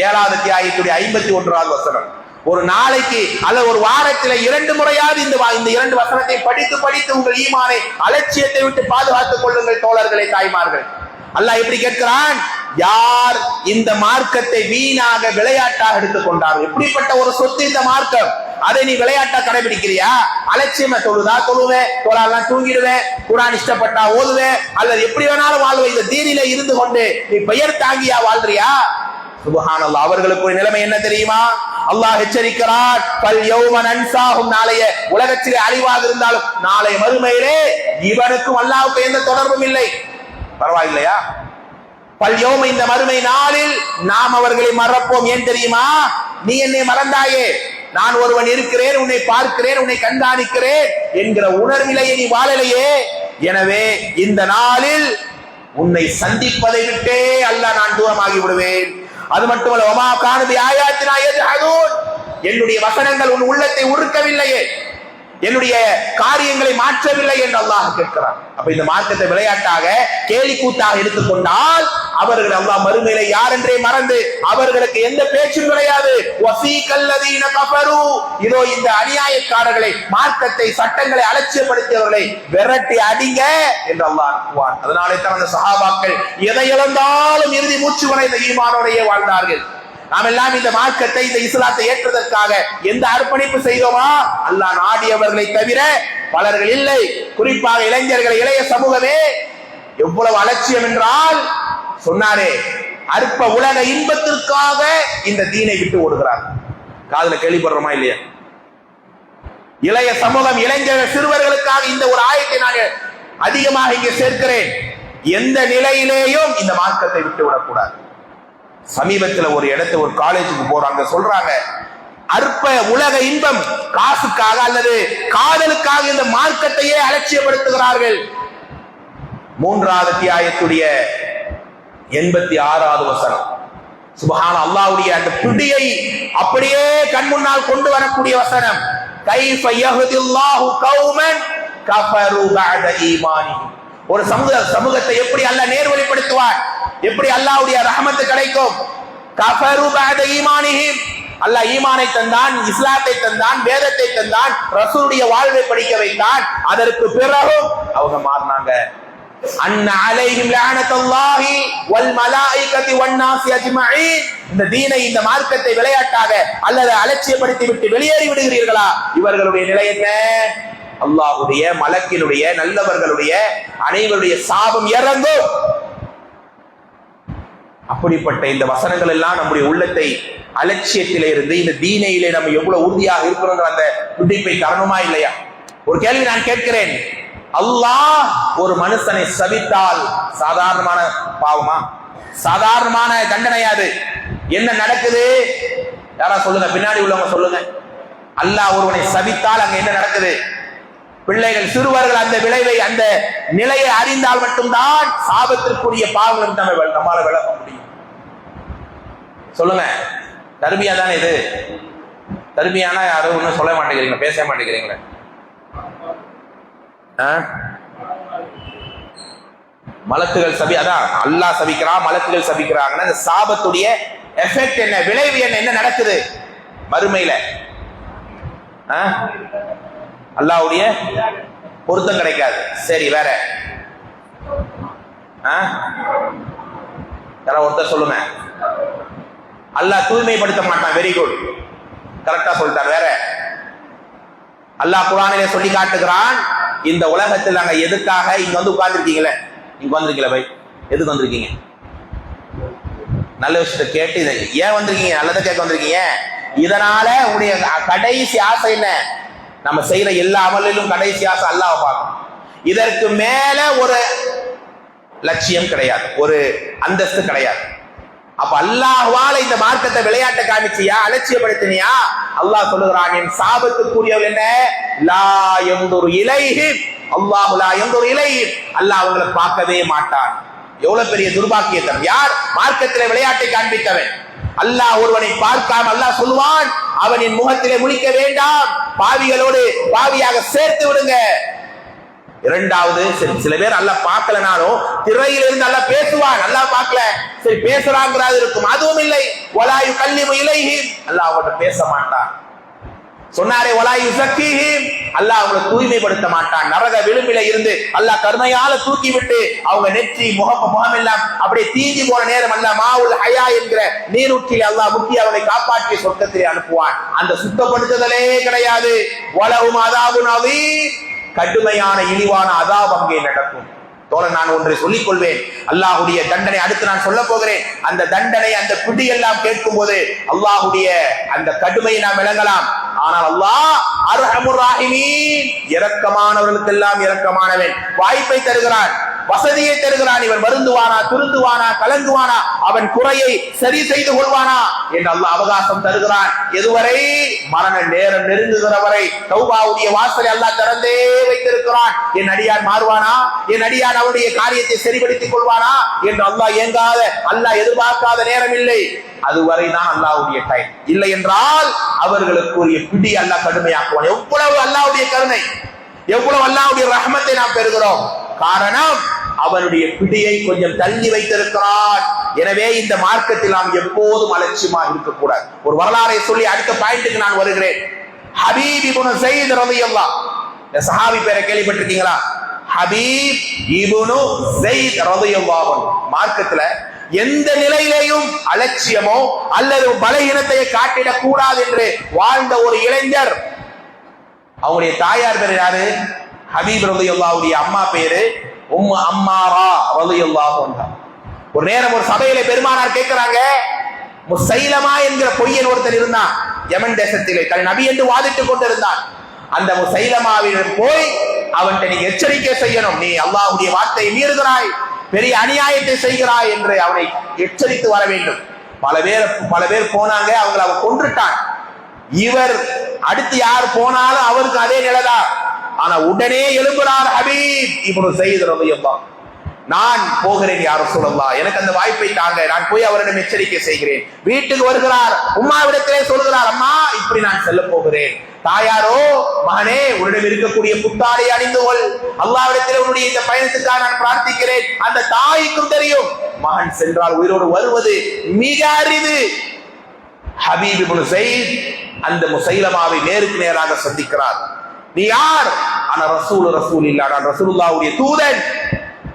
7வது அத்தியாயத்துடைய 51வது வசனம். ஒரு நாளைக்கு அல்லது ஒரு வாரத்தில் 2 முறையாவது இந்த 2 வசனத்தை படித்து படித்து உங்கள் ஈமானை, அலட்சியத்தை விட்டு பாதுகாத்துக் கொள்ளுங்கள் தோழர்களே, தாய்மார்கள். அல்லாஹ் எப்படி கேட்கிறான்? யார் இந்த மார்க்கத்தை வீணாக விளையாட்டாக எடுத்துக்கொண்டார்கள். எப்படிப்பட்ட ஒரு சொத்து இந்த மார்க்கம், அதை நீ விளையாட்டா கடைபிடிக்கிறியா? அலட்சியமா தொழுதா தொழுவேன், தொழாலாம் தூங்கிடுவேன், குர்ஆன் இஷ்டப்பட்டா ஓதுவேன், அல்லது எப்படி வேணாலும் வாழ்வேன், இந்த தீனில இருந்து கொண்டு நீ பெயர் தாங்கியா வாழ்றியா? சுப்ஹானல்லாஹ். அவர்களுக்கு ஒரு நிலைமை என்ன தெரியுமா? அல்லாஹ் எச்சரிக்கிறார், பல் யௌம நன்சாஹும். நாளைய உலகத்திலே அழிவாக இருந்தாலும் நாளைய மறுமையிலே இவனுக்கும் அல்லாஹ்வுக்கு எந்த தொடர்பும் இல்லை. பரவாயில்லையா? பல் யௌம, இந்த மறுமை நாளில் நாம் அவர்களை மறப்போம். ஏன் தெரியுமா? நீ என்னை மறந்தாயே, நான் ஒருவன் இருக்கிறேன், உன்னை பார்க்கிறேன், உன்னை கண்காணிக்கிறேன் என்கிற உணர்விலேயே நீ வாழலையே. எனவே இந்த நாளில் உன்னை சந்திப்பதை விட்டே அல்லாஹ் நான் நான் தூரமாகி விடுவேன். அது மட்டுமல்ல, வமா கானு பி ஆயாத்தினா யஜ்ஹதூன், என்னுடைய வசனங்கள் உன் உள்ளத்தை உருக்கவில்லையே, என்னுடைய காரியங்களை மாற்றவில்லை என்று அல்லாஹ் கேட்கிறான். அப்ப இந்த மார்க்கத்தை விளையாட்டாக கேலி கூத்தாக எடுத்துக்கொண்டால் அவர்கள் அல்லாஹ் மறுமையில யார் என்றே மறந்து அவர்களுக்கு எந்த பேச்சும் கிடையாது. வஸீகல்லதீன கஃபரு, இதோ இந்த அநியாயக்காரர்களை, மார்க்கத்தை சட்டங்களை அலட்சியப்படுத்தியவர்களை விரட்டி அடிங்க என்று அல்லாஹ் அனுப்புவான். அதனாலே தான் அந்த சஹாபாக்கள் எதை இழந்தாலும் இறுதி மூச்சு வரை இந்த ஈமானோடையே வாழ்ந்தார்கள். நாம் எல்லாம் இந்த மார்க்கத்தை, இந்த இஸ்லாத்தை ஏற்றதற்காக எந்த அர்ப்பணிப்பு செய்தோமா? அல்லாஹ் நாடியவர்களை தவிர பலர்கள் இல்லை. குறிப்பாக இளைஞர்கள், இளைய சமூகமே எவ்வளவு அலட்சியம் என்றால், சொன்னாரே, அற்ப உலக இன்பத்திற்காக இந்த தீனை விட்டு ஓடுகிறார். காதுல கேள்விப்படுறோமா இல்லையா? இளைய சமூகம், இளைஞர்கள், சிறுவர்களுக்காக இந்த ஒரு ஆயத்தை நான் அதிகமாக இங்கே சேர்க்கிறேன். எந்த நிலையிலேயும் இந்த மார்க்கத்தை விட்டு விடக்கூடாது. சமீபத்தில் ஒரு இடத்து, ஒரு காலேஜுக்கு போறாங்க, சொல்றாங்க, அற்ப உலக இன்பம், காசுக்காக அல்லது காதலுக்காக இந்த மார்க்கத்தையே அலட்சியப்படுத்துகிறார்கள். 3வது அத்தியாயத்துடைய 86வது வசனம். சுப்ஹான அல்லாஹ்வுடைய அந்த பிடியை அப்படியே கண் முன்னால் கொண்டு வரக்கூடிய வசனம். கைஃப யஹ்தில்லாஹு கௌமன் கஃபரு பஅத ஈமானிஹிம், ஒரு சமூகத்தை எப்படி அல்லாஹ் நேர்வழிப்படுத்துவார், எப்படி அல்லாஹ்வுடைய ரஹமத் கிடைக்கும். கஃபரு பஅத ஈமானிஹிம், அல்லாஹ் ஈமானை தந்தான், இஸ்லாத்தை தந்தான், வேதத்தை தந்தான், ரசூலுடைய வாழ்வை படிக்க வைத்தான். அதற்கு பிறகு அவங்க மாறினாங்க. அன்ன அலைஹிம் லஅனத்துல்லாஹி வல் மலாயிகத்தி வன் நாஸி அஜ்மஈன், இந்த தீனை, இந்த மார்க்கத்தை விளையாட்டாக அல்லது அலட்சியப்படுத்தி விட்டு வெளியேறி விடுகிறீர்களா? இவர்களுடைய நிலை என்ன? அல்லாஹ்வுடைய, மலக்கினுடைய, நல்லவர்களுடைய அனைவருடைய சாபம் இறங்கும். அப்படிப்பட்ட இந்த வசனங்கள் எல்லாம் நம்முடைய உள்ளத்தை அலட்சியத்திலே இருந்து இந்த தீனையிலே நம்ம எவ்வளவு உறுதியாக இருக்கிறோம் அந்த துடிப்பை தரணுமா இல்லையா? ஒரு கேள்வி நான் கேட்கிறேன். அல்லாஹ் ஒரு மனுஷனை சபித்தால் சாதாரணமான பாவமா? சாதாரணமான தண்டனையாது? என்ன நடக்குது? யாரா சொல்லுங்க, பின்னாடி உள்ளவங்க சொல்லுங்க. அல்லாஹ் ஒருவனை சபித்தால் அங்க என்ன நடக்குது? பிள்ளைகள், சிறுவர்கள் அந்த விளைவை, அந்த நிலையை அறிந்தால் மட்டும்தான் சாபத்திற்குரிய பாவங்கள் நம்மால விளக்க முடியும். சொல்லுங்க, தர்பியா தானே இது? தர்பியானா யாரும் ஒன்னும் சொல்ல மாட்டேங்கிறீங்க, பேச மாட்டேங்கிறீங்களே. மலக்குகள் சபி, அதான் அல்லாஹ் சபிக்கிறான், மலக்குகள் சபிக்கிறாங்கன்னா இந்த சாபத்துடைய எஃபெக்ட் என்ன, விளைவு என்ன, என்ன நடக்குது மறுமையில? அல்லாஹ்வுடைய பொருத்தம் கிடைக்காது. சரி, வேற யாராவது ஒருத்தர் சொல்லுங்க. அல்லாஹ் தூய்மைப்படுத்த மாட்டான். வெரி குட், கரெக்டா சொல்லிட்டார். வேற அல்லாஹ் குர்ஆனிலே சொல்லி காட்டுகிறான், இந்த உலகத்தில் நாங்க எதுக்காக இங்க வந்து உட்கார்ந்துருக்கீங்களே, இங்க வந்திருக்கீங்களா பை? எதுக்கு வந்திருக்கீங்க? நல்ல விஷயத்தை கேட்டு ஏன் வந்திருக்கீங்க? நல்லதை கேட்க வந்திருக்கீங்க. இதனால உங்களுடைய கடைசி ஆசை என்ன? நம்ம செய்யற எல்லா அமலிலும் கடைசி ஆசை அல்லாஹ்வை பார்க்கணும். இதற்கு மேல ஒரு லட்சியம் கிடையாது, ஒரு அந்தஸ்து கிடையாது. அப்ப அல்லாஹ்வால இந்த மார்க்கத்தை விளையாட்ட காமிச்சியா, அலட்சியப்படுத்தினியா? அல்லாஹ் சொல்லுகிறான், என் சாபத்துக்குரியவர்கள் என்ன? லா யன்துரு இலைஹிம், அல்லாஹு லா யன்துரு இலைஹிம், அல்லாஹ் அவங்களை பார்க்கவே மாட்டான். எவ்வளவு பெரிய துர்பாக்கியத்தம்! யார் மார்க்கத்திலே விளையாட்டை காண்பித்தவன்? அல்லாஹ் ஒருவனை பார்க்காம அல்லாஹ் சொல்லுவான், அவனின் முகத்திலே முழிக்க வேண்டாம், பாவிகளோடு பாவியாக சேர்த்து விடுங்க. இரண்டாவது, சில பேர் அல்லாஹ் பார்க்கலனாலும் திரையிலிருந்து அல்லாஹ் பேசுவான். அல்லாஹ் பார்க்கல, சரி பேசுறாங்கிறது இருக்கும், அதுவும் இல்லை. வலாயு கல்லிமு இலைஹிம், அல்லாஹ் அவங்கள்ட்ட பேச மாட்டான். சொன்னாரே வலாயு ஸக்கீஹிம், அல்லாஹ் அவங்களை தூய்மைப்படுத்த மாட்டான். நரக விளிம்பில இருந்து அல்லாஹ் கருணையால தூக்கி விட்டு அவங்க நெற்றி முகம் எல்லாம் அப்படியே தீஞ்சி போன நேரம் அல்லாஹ் மாவுல் ஹயா என்கிற நீரூற்றில் அல்லாஹ் முக்கி அவளை காப்பாற்றி சொர்க்கத்திலே அனுப்புவான். அந்த சுத்தப்படுத்துதலே கிடையாது. வலஹும் அஸாபுன் அதீம், கடுமையான இழிவான அதாப் அங்கே நடக்கும். தோழன், நான் ஒன்றை சொல்லிக் கொள்வேன். அல்லாஹ்வுடைய தண்டனை அடுத்து நான் சொல்ல போகிறேன். அந்த தண்டனை, அந்த பிடி எல்லாம் கேட்கும் போது அல்லாஹ்வுடைய அந்த கடுமையை நாம் விளங்கலாம். ஆனால் அல்லாஹ் அர்ஹமுர் ராஹிமீன், இரக்கமானவர்களுக்கெல்லாம் இரக்கமானவன், வாய்ப்பை தருகிறான். வசதியை தருகிறான். இவன் வருந்துவானா, திருந்துவானா, கலங்குவானா, அவன் குறையை சரி செய்து கொள்வானா என்று அல்லாஹ் அவகாசம் தருகிறான். எதுவரை? மரண நேரம் நெருங்குகிற வரை தௌபாவுடைய வாசலை அல்லாஹ் திறந்தே வைத்திருக்கிறான். என் அடியான் மாறுவானா, என் அடியான் அவனுடைய காரியத்தை சரிபடுத்திக் கொள்வானா என்று அல்லாஹ் ஏங்காத, அல்லாஹ் எதிர்பார்க்காத நேரம் இல்லை. அதுவரைதான் அல்லாஹ்வுடைய டைம். இல்லை என்றால் அவர்களுக்குரிய பிடி அல்லாஹ் கடுமையாக்குவான். எவ்வளவு அல்லாஹ்வுடைய கருணை, எவ்வளவு அல்லாஹ்வுடைய ரஹ்மத்தை நாம் பெறுகிறோம். காரணம், அவனுடைய பிடியை கொஞ்சம் தள்ளி வைத்திருக்கிறான். எனவே இந்த மார்க்கத்தில் நாம் எப்போதும் அலட்சியமாக இருக்கக்கூடாது. ஒரு வரலாறை சொல்லி அடுத்த பாயிண்ட்டுக்கு நான் வருகிறேன். ஹபீப் இப்னு ஸைத் ரலியல்லாஹு, இந்த சஹாபி பேரை கேள்விப்பட்டிருக்கீங்களா? ஹபீப் இப்னு ஸைத் ரலியல்லாஹு. மார்க்கத்துல எந்த நிலையிலேயும் அலட்சியமோ அல்லது பலகீனத்தை காட்டிடக் கூடாது என்று வாழ்ந்த ஒரு இளைஞர். அவங்களுடைய தாயார் பேர் யாரு? ஹபீப் ரலியல்லாஹுடைய அம்மா பேரு உம்மு அம்மாரா ரலியல்லாஹு அன்ஹா. ஒரு நேரம் ஒரு சபையில பெருமானார் கேட்கிறாங்க, முசைலமா என்கிற பொய்யன் ஒருத்தர் இருந்தான் யமன் தேசத்திலே, தன் நபி என்று வாதிட்டுக் கொண்டிருந்தான். அந்த முசைலமாவிடம் போய் அவன்கிட்ட நீங்க எச்சரிக்கை செய்யணும், நீ அல்லாஹ்வுடைய வார்த்தையை மீறுகிறாய், பெரிய அநியாயத்தை செய்கிறாய் என்று அவனை எச்சரித்து வர வேண்டும். பல பேர் போனாங்க, அவங்களை அவன் கொன்றுட்டான். இவர் அடுத்து யார் போனாலும் அவருக்கு அதே நிலைதான். ஆனா உடனே எழும்புறார் ஹபீப் இப்னு ஸைத் ரலியல்லாஹு. நான் போகிறேன் யா ரசூலல்லாஹ், எனக்கு அந்த வாய்ப்பை தாங்க, நான் போய் அவரிடம் எச்சரிக்கை செய்கிறேன். வீட்டுக்கு வருகிறார், உம்மாவிடத்திலே சொல்கிறார், அம்மா இப்படி நான் செல்ல போகிறேன். தாயாரோ, மகனே உன்னிடம் இருக்கக்கூடிய புத்தாடை அணிந்து கொள், அல்லாஹ்விடத்திலே உன்னுடைய இந்த பயணத்துக்காக நான் பிரார்த்திக்கிறேன். அந்த தாய்க்கும் தெரியும் மகன் சென்றால் உயிரோடு வருவது மிக அரிது. ஹபீப் இப்னு ஸைத் அந்த முசைலமாவை நேருக்கு நேராக சந்திக்கிறார். நீ யார்? ஆனா ரசூல் இல்ல, நான் ரசூலுல்லாஹ்வுடைய தூதன்.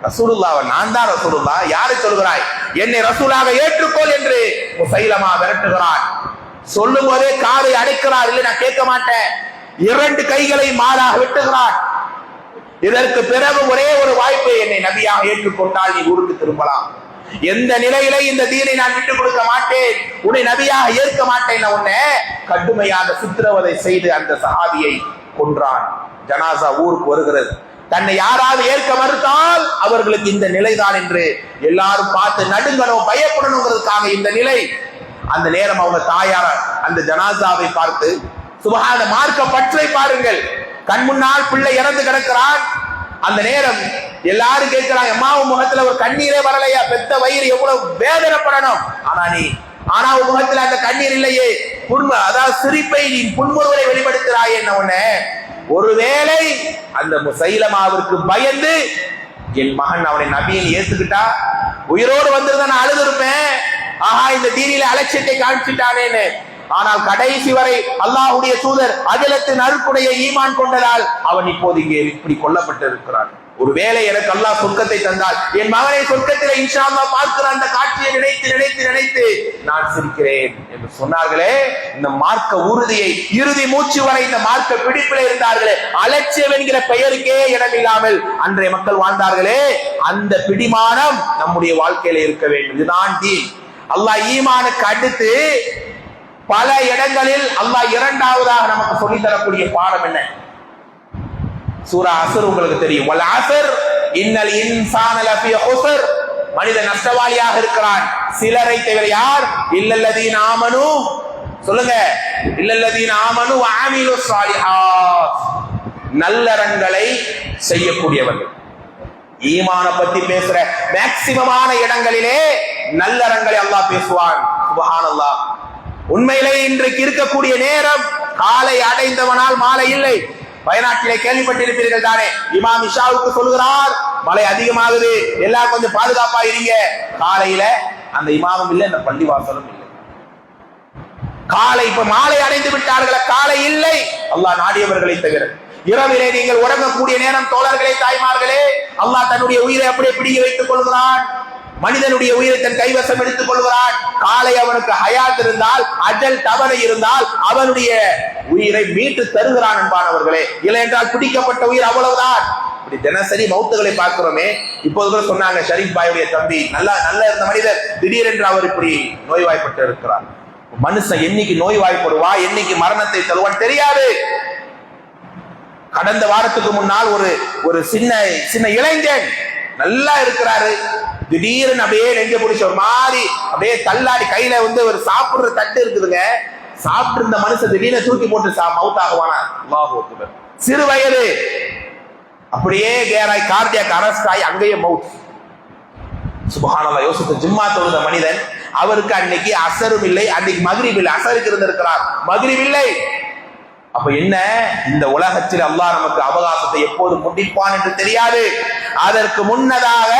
ரசூலுல்லாஹ், நான் தான் ரசூலுல்லாஹ். யாரை சொல்கிறாய்? என்னை ரசூலாக ஏற்றுக்கொள் என்று முசைலமா விரட்டுகிறான். சொல்லும் போதே காதை அடைக்கிறார். இல்லை நான் கேட்க மாட்டேன். 2 கைகளை மாறாக வெட்டுகிறான். இதற்கு பிறகு ஒரே ஒரு வாய்ப்பு, என்னை நபியாக ஏற்றுக்கொண்டால் நீ ஊருக்கு திரும்பலாம். எந்த நிலையில இந்த தீனை நான் விட்டுக் கொடுக்க மாட்டேன், உன்னை நபியாக ஏற்க மாட்டேன். உன்னை கடுமையாக சித்திரவதை செய்து அந்த சஹாபியை கொன்றான். ஜனாசா ஊருக்கு வருகிறது. தன்னை யாராவது ஏற்க மறுத்தால் அவர்களுக்கு இந்த நிலைதான் என்று எல்லாரும் பார்த்து நடுங்கணும், பயப்படணுங்கிறதுக்காக இந்த நிலை. அந்த நேரம் அவங்க தாயார் அந்த ஜனாசாவை பார்த்து, சுபஹான மார்க்க பற்றை பாருங்கள், கண் முன்னால் பிள்ளை இறந்து கிடக்கிறான். அந்த நேரம் எல்லாரும் கேட்கிறாங்க, அம்மாவும் முகத்துல ஒரு கண்ணீரே வரலையா? பெத்த வயிறு எவ்வளவு வேதனைப்படணும். ஆனா உன் முகத்துல அந்த கண்ணீர் இல்லையே, அதாவது சிரிப்பை, நீ புன்முறுவலை வெளிப்படுத்துறாயே. என்ன ஒண்ணு, ஒருவேளை அந்த முசைலமாவிற்கு பயந்து என் மகன் அவனை நபியை ஏத்துக்கிட்டா உயிரோடு வந்திருந்தா நான் அழுது இருப்பேன், ஆஹா இந்த தீனில அலட்சியத்தை காண்பிச்சிட்டானேன்னு. ஆனால் கடைசி வரை அல்லாஹ்வுடைய தூதர் அகிலத்தின் அருட்குடைய ஈமான் கொண்டதால் அவன் இப்போது இங்கே இப்படி கொல்லப்பட்டிருக்கிறான். ஒருவேளை எனக்கு அல்லாஹ் சொர்க்கத்தை தந்தால் என் மகனை சொர்க்கத்திலே இன்ஷா அல்லாஹ் பார்க்கிற அந்த காட்சியை நினைத்து நினைத்து நினைத்து நான் சிரிக்கிறேன் என்று சொன்னார்களே. இந்த மார்க்க உறுதியை இறுதி மூச்சு வரை இந்த மார்க்க பிடிப்பில் இருந்தார்களே, அலட்சியம் என்கிற பெயருக்கே இடமில்லாமல் அன்றைய மக்கள் வாழ்ந்தார்களே, அந்த பிடிமானம் நம்முடைய வாழ்க்கையில இருக்க வேண்டும். இதுதான் தீன். அல்லாஹ் ஈமானுக்கு அடுத்து பல இடங்களில் அல்லாஹ் இரண்டாவதாக நமக்கு சொல்லித் தரக்கூடிய பாடம் என்ன? சூரா அஸ்ர் உங்களுக்கு தெரியும். வல் அஸ்ர் இன்னல் இன்சான லஃபீ ஹுஸ்ர், மனிதன் நஷ்டவாளியாக இருக்கிறான். சிலரை தவிர. யார்? இல்லல்லதீன ஆமனு, சொல்லுங்க, இல்லல்லதீன ஆமனு வ ஆமிலுஸ் ஸாலிஹாத், நல்லறங்களை செய்யக்கூடியவர்கள். ஈமான பத்தி பேசுற மேக்சிமமான இடங்களிலே நல்லறங்களை அல்லாஹ் பேசுவான். சுப்ஹானல்லாஹ். உண்மையிலே இன்றைக்கு இருக்கக்கூடிய நேரம், காலை அடைந்தவனால் மாலை இல்லை. வயநாட்டிலே கேள்விப்பட்டிருப்பீர்கள் தானே, இமாம் இஷாவுக்கு சொல்கிறார், மழை அதிகமாகுது, எல்லாரும் கொஞ்சம் பாதுகாப்பா இருங்க. காலையில அந்த இமாமும் இல்லை, அந்த பள்ளிவாசலும் இல்லை. காலை இப்ப மாலை அடைந்து விட்டார்கள், காலை இல்லை, அல்லாஹ் நாடியவர்களை தவிர. இரவிலே நீங்கள் உறங்கக்கூடிய நேரம் தோழர்களே, தாய்மார்களே, அல்லாஹ் தன்னுடைய உயிரை அப்படியே பிடிக்க வைத்துக் கொள்கிறான். மனிதனுடைய உயிரை தன் கைவசம் எடுத்துக் கொள்கிறான். காலை அவனுக்கு ஹயாத் இருந்தால், அஜல் தவறு இருந்தால் அவனுடைய உயிரை மீட்டு தருகிறான் என்பானவர்களே. இல்லை என்றால் பிடிக்கப்பட்ட உயிர் அவ்வளவுதான். இப்படி தினசரி மௌத்துகளை பார்க்கிறோமே. இப்போது கூட சொன்னாங்க, ஷரீப் பாயுடைய தம்பி நல்ல இருந்த மனிதர், திடீரென்று அவர் இப்படி நோய்வாய்ப்பட்டு இருக்கிறார். மனுஷன் என்னைக்கு நோய்வாய்ப்படுவா, என்னைக்கு மரணத்தை தருவான் தெரியாது. கடந்த வாரத்துக்கு முன்னால் ஒரு சின்ன இளைஞன் நல்லா இருக்கிறாரு, திடீர்னு அப்படியே நெஞ்ச பிடிச்ச ஒரு மாதிரி அப்படியே தள்ளாடி, கையில ஒரு சாப்பிடுற தட்டு இருக்குதுங்க, சாப்பிட்டு இருந்த மனுஷன் திடீர்னு தூக்கி போட்டு மவுத் ஆகுவானா? அல்லாஹ் அக்பர். சிறு வயது அப்படியே கேராய் கார்டியாக் அரெஸ்ட் ஆகி அங்கேயே மவுத். சுப்ஹானல்லாஹ். யோசித்து ஜும்மா தொழுத மனிதன், அவருக்கு அன்னைக்கு அசரும் இல்லை, அன்னைக்கு மக்ரிப் இல்லை, அசருக்கு இருந்திருக்கிறார், மக்ரிப் இல்லை. அப்ப என்ன, இந்த உலகத்தில் அல்லாஹ் நமக்கு அவகாசத்தை எப்போது முடிப்பான் என்று தெரியாது. அதற்கு முன்னதாக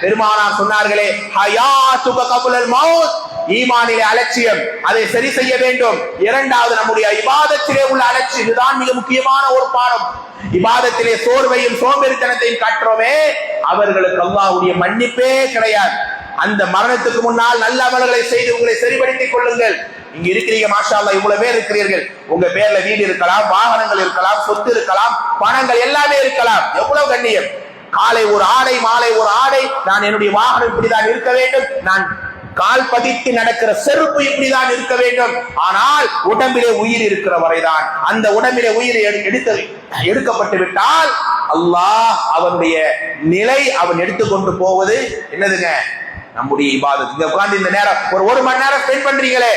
பெருமானார் சொன்னார்களே, ஹயாத்துக கபுலல் மௌத், ஈமானிலே அலட்சியம், அதை சரி செய்ய வேண்டும். இரண்டாவது நம்முடைய இபாதத்திலே உள்ள அலட்சியம், இதுதான் மிக முக்கியமான ஒரு பாடம். இபாதத்திலே சோர்வையும் சோம்பேறித்தனத்தையும் காட்டுறோமே, அவர்களுக்கு அல்லாஹ்வுடைய மன்னிப்பே கிடையாது. அந்த மரணத்துக்கு முன்னால் நல்ல அமல்களை செய்து உங்களை சரிபடுத்திக் கொள்ளுங்கள். இங்க இருக்கிறீங்க, மாஷா அல்லாஹ், இவ்வளவு பேர் இருக்கிறீர்கள். உங்க பேர்ல வீடு இருக்கலாம், வாகனங்கள் இருக்கலாம், சொத்து இருக்கலாம், பணங்கள் எல்லாமே இருக்கலாம். எவ்வளவு கண்ணியம்! காலை ஒரு ஆடை, மாலை ஒரு ஆடை, நான் என்னுடைய வாகனம் இப்படிதான் இருக்க வேண்டும், நான் கால் பதித்து நடக்கிற செருப்பு இப்படிதான் இருக்க வேண்டும். ஆனால் உடம்பிலே உயிர் இருக்கிற வரைதான், அந்த உடம்பிலே உயிர் எடுக்கப்பட்டு விட்டால் அல்லாஹ் அவனுடைய நிலை அவன் எடுத்துக்கொண்டு போவது என்னதுங்க? நம்முடைய இபாதத். இந்த உட்கார்ந்து இந்த நேரம் ஒரு மணி நேரம் ஸ்பெண்ட் பண்றீங்களே,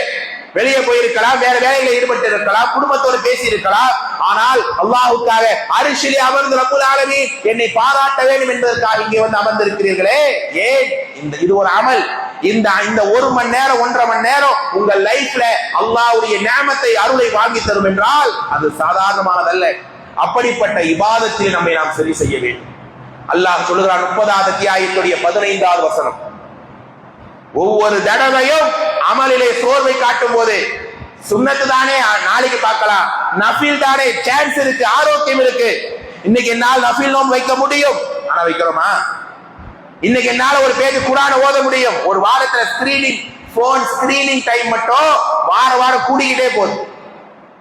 வெளியே போயிருக்கலாம், வேற வேலைகளை ஈடுபட்டு இருக்கலாம், குடும்பத்தோடு பேசி இருக்கலாம், ஆனால் அல்லாஹ்வுக்காக அரிசிலே அமர்ந்து ரப்புல் ஆலமீன் என்னை பாராட்ட வேண்டும் என்பதற்காக இங்கே வந்து அமர்ந்திருக்கிறீர்களே, ஏன்? இது ஒரு அமல். இந்த ஒரு மணி நேரம், 1.5 மணி நேரம் உங்கள் லைஃப்ல அல்லாஹ்வுடைய நியமத்தை, அருளை வாங்கி தரும் என்றால் அது சாதாரணமானதல்ல. அப்படிப்பட்ட இபாதத்தில் நம்மை நாம் சரி செய்ய வேண்டும். அல்லாஹ் சொல்லுகிறான் 30வது அத்தியாயத்துடைய 15வது வசனம், ஒவ்வொரு தடவையும் அமலிலே சோர்வை காட்டும் போது, சுன்னத்து தானே நாளைக்கு பார்க்கலாம், நஃபில் தானே சான்ஸ் இருக்கு, ஆரோக்கியம் இருக்கு, இன்னைக்கு என்னால் நஃபில் நோன்பு வைக்க முடியும், ஆனா வைக்கிறோமா? இன்னைக்கு என்னால ஒரு பேஜ் குர்ஆனை ஓத முடியும், ஒரு வாரத்துல ஸ்கிரீனிங் டைம் மட்டும் வாரம் கூடிக்கிட்டே போகுது.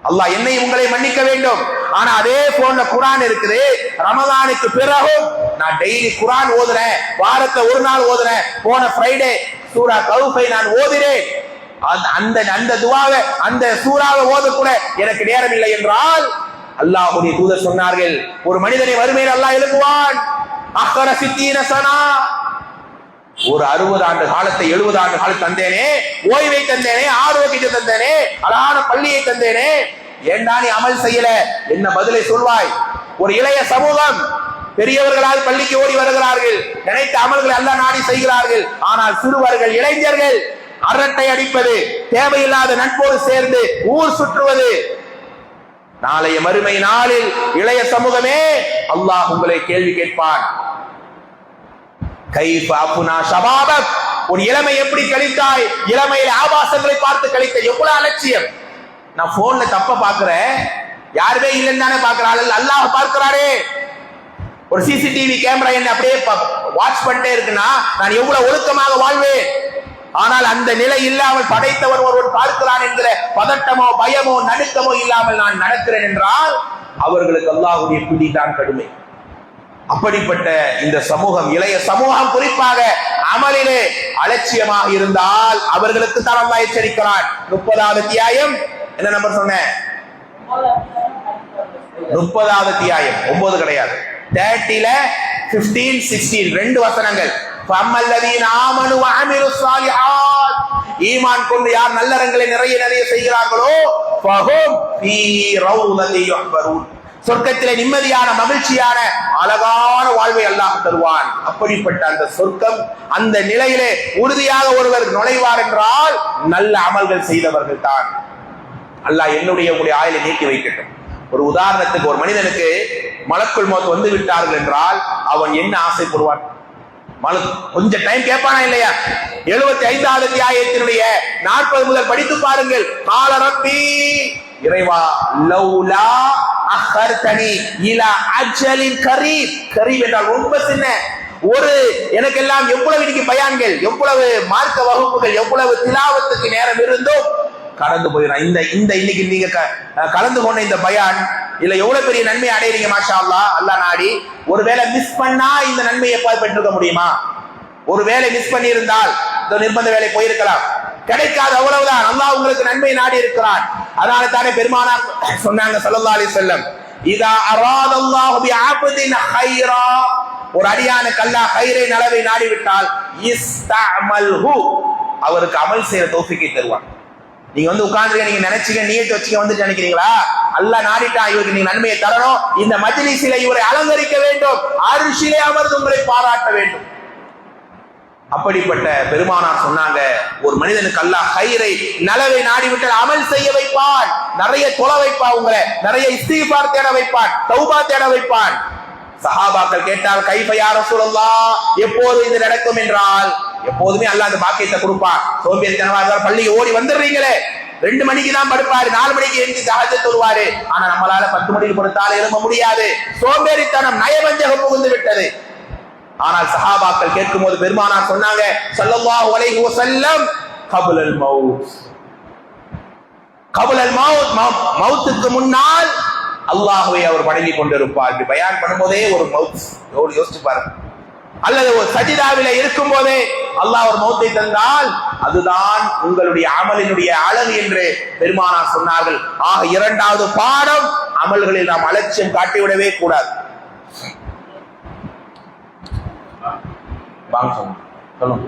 அல்லாஹ் என்னை உங்களை மன்னிக்க வேண்டும். ஆனா அதே போன்ற குர்ஆன் இருக்குது, ரமதானுக்கு பிறகும் நான் டெய்லி குர்ஆன் ஓதுறேன், வாரத்தை ஒரு நாள் ஓதுறேன், போன ஃப்ரைடே சூரா கௌஃபை நான் ஓதினேன், அந்த துஆவை, அந்த சூராவை ஓத கூட எனக்கு நேரம் இல்லை என்றால், அல்லாஹ்வுடைய தூதர் சொன்னார்கள், ஒரு மனிதனை வறுமையில் அல்லாஹ் எழுப்புவான். அக்ர சித்தீன சனா, ஒரு 60 ஆண்டு காலத்தை 70 ஆண்டு காலம் தந்தேனே, ஓய்வை தந்தேனே, ஆரோக்கியத்தை தந்தேனே, அழகான பள்ளியை தந்தேனே, ஏண்டா நீ அமல் செய்யல? என்ன பதிலை சொல்வாய்? ஒரு இளைய சமூகம், பெரியவர்களால் பள்ளிக்கு ஓடி வருகிறார்கள், நினைத்த அமல்களை அல்லாஹ் நாடி செய்கிறார்கள். ஆனால் சிறுவர்கள், இளைஞர்கள் அரட்டை அடிப்பது, தேவையில்லாத நட்போடு சேர்ந்து ஊர் சுற்றுவது. நாளைய மறுமை நாளில் இளைய சமூகமே, அல்லாஹ் உங்களை கேள்வி கேட்பான். கைஃப அஃப்னா ஷபாபக், ஒரு இளமை எப்படி கழித்தாய்? இளமையில ஆபாசங்களை பார்த்து கழித்த எவ்வளவு அலட்சியம்! நான் போன்ல தப்ப பாக்குறேன், யாருமே இல்லைன்னு தானே பாக்குறாள், அல்லாஹ் பார்க்கிறாரே. ஒரு சிசிடிவி கேமரா என்ன அப்படியே வாட்ச் பண்ணிட்டே இருக்குன்னா நான் எவ்வளவு ஒழுக்கமாக வாழ்வேன். ஆனால் அந்த நிலை இல்லாமல் படைத்தவர் ஒருவன் பார்க்கிறான் என்கிற பதட்டமோ பயமோ நடுக்கமோ இல்லாமல் நான் நடக்கிறேன் என்றால் அவர்களுக்கு அல்லாஹ்வுடைய பிடி தான் கடுமை. அப்படிப்பட்ட இந்த சமூகம், இளைய சமூகம் குறிப்பாக அமலிலே அலட்சியமாக இருந்தால் அவர்களுக்கு தான் அல்லாஹ் எச்சரிக்கிறான். 30வது அத்தியாயம் என்ன நம்பர் சொன்னேன்? 30வது அத்தியாயம், 9 கிடையாது, 30ல 15, 16 2 வசனங்கள். ஈமான் கொண்டு யார் நல்லறங்களை நிறைய செய்கிறார்களோ சொர்க்கத்திலே நிம்மதியான மகிழ்ச்சியான அழகான வாழ்வை அல்லாஹ் தருவான். அப்படிப்பட்ட அந்த சொர்க்கம், அந்த நிலையிலே உறுதியாக ஒருவர் நுழைவார் என்றால் நல்ல அமல்கள் செய்தவர்கள் தான். அல்லாஹ் என்னுடைய உங்களுடைய ஆயுளை நீட்டி வைக்கட்டும். ஒரு உதாரணத்துக்கு, ஒரு மனிதனுக்கு மலக்குள் மௌத் வந்து விட்டார்கள் என்றால் அவன் என்ன ஆசைப்படுவான்? கொஞ்சம் டைம் கேட்பானா இல்லையா? 75வது அத்தியாயத்தினுடைய 40 முதல் படித்து பாருங்கள். கால ரப்பி, இறைவா, லௌலா அஹர்தனி இலா அஜலின் கரீப். கரீப் என்றால் ரொம்ப சின்ன ஒரு, எனக்கெல்லாம் எவ்வளவு இன்னைக்கு பயான்கள், எவ்வளவு மார்க்க வகுப்புகள், எவ்வளவு திலாவத்துக்கு நேரம் இருந்தும் கடந்து போயிடும். இந்த இன்னைக்கு நீங்க கலந்து கொண்ட இந்த பயான் இல்ல எவ்வளவு பெரிய நன்மை அடையறீங்க, மாஷா அல்லாஹ். அல்லாஹ் நாடி ஒருவேளை மிஸ் பண்ணா இந்த நன்மையை எப்ப பெற்றிருக்க முடியுமா? ஒருவேளை மிஸ் பண்ணி இருந்தால் இந்த நிர்பந்த வேலை போயிருக்கலாம், கிடைக்காது, அவ்வளவுதான். அல்லாஹ் உங்களுக்கு நன்மை நாடி இருக்கிறான். அதனால தானே பெருமானார் சொன்னாங்க ஸல்லல்லாஹு அலைஹி வஸல்லம், இதா அராதல்லாஹு பிஅப்தின் கைரா, ஒரு அடியானுக்கு அல்லாஹ் கைரை நலவை நாடிவிட்டால் இஸ்தஅமல்ஹு, அவருக்கு அமல் செய்யற தௌஃபீக்கை தருவான். நீங்க உட்கார்ந்து நீங்க நினைச்சீங்க நீயத்து வச்சுக்க வந்து நினைக்கிறீங்களா? அல்லாஹ் நாடிட்டான் இவருக்கு நீங்க நன்மையை தரணும், இந்த மஜ்லிஸிலே இவரை அலங்கரிக்க வேண்டும், அர்ஷிலே அமர்ந்து உங்களை பாராட்ட வேண்டும். அப்படிப்பட்ட பெருமானார் சொன்னாங்க, ஒரு மனிதனுக்கு அல்லாஹ் கைரை நலவை நாடிவிட்டால் அமல் செய்ய வைப்பான், நிறைய தொலை வைப்பான், உங்களை நிறைய இஸ்திக்பார் தேட வைப்பான், தௌபா தேட வைப்பான். சஹாபாக்கள் கேட்டால் கைஃப யா ரசூலல்லாஹ், எப்போது இது நடக்கும் என்றால், எப்போதுமே அல்லாஹ் அந்த பாக்கியத்தை கொடுப்பான். சோம்பேறித்தனமா இருந்தால் பள்ளிக்கு ஓடி வந்துடுறீங்களே, 2 மணிக்கு தான் படுப்பாரு, 4 மணிக்கு எழுந்து தஹஜ்ஜத் தொழுவாரு. ஆனா நம்மளால 10 மணிக்கு படுத்தாலும் எழும்ப முடியாது, சோம்பேறித்தனம் நயவஞ்சகம் புகுந்து விட்டது. ஆனால் சஹாபாக்கள் கேட்கும் போது பெருமானார் சொன்னாங்க ஸல்லல்லாஹு அலைஹி வஸல்லம், கபுலல் மவுத், கபுலல் மவுத், மவுத்துக்கு முன்னால் அல்லாஹ்வை அவர் வணங்கி கொண்டிருப்பார். இப்படி பயான் பண்ணும்போதே ஒரு மவுத் யோசிச்சு பாருங்க. அல்லது ஒரு சஜிதாவில இருக்கும் போதே அல்லாஹ் ஒரு மௌத்தை தந்தால் அதுதான் உங்களுடைய அமலினுடைய அழகு என்று பெருமானார் சொன்னார்கள். ஆக இரண்டாவது பாடம், அமல்களில் நாம் அலட்சியம் காட்டிவிடவே கூடாது. சொல்லுங்க.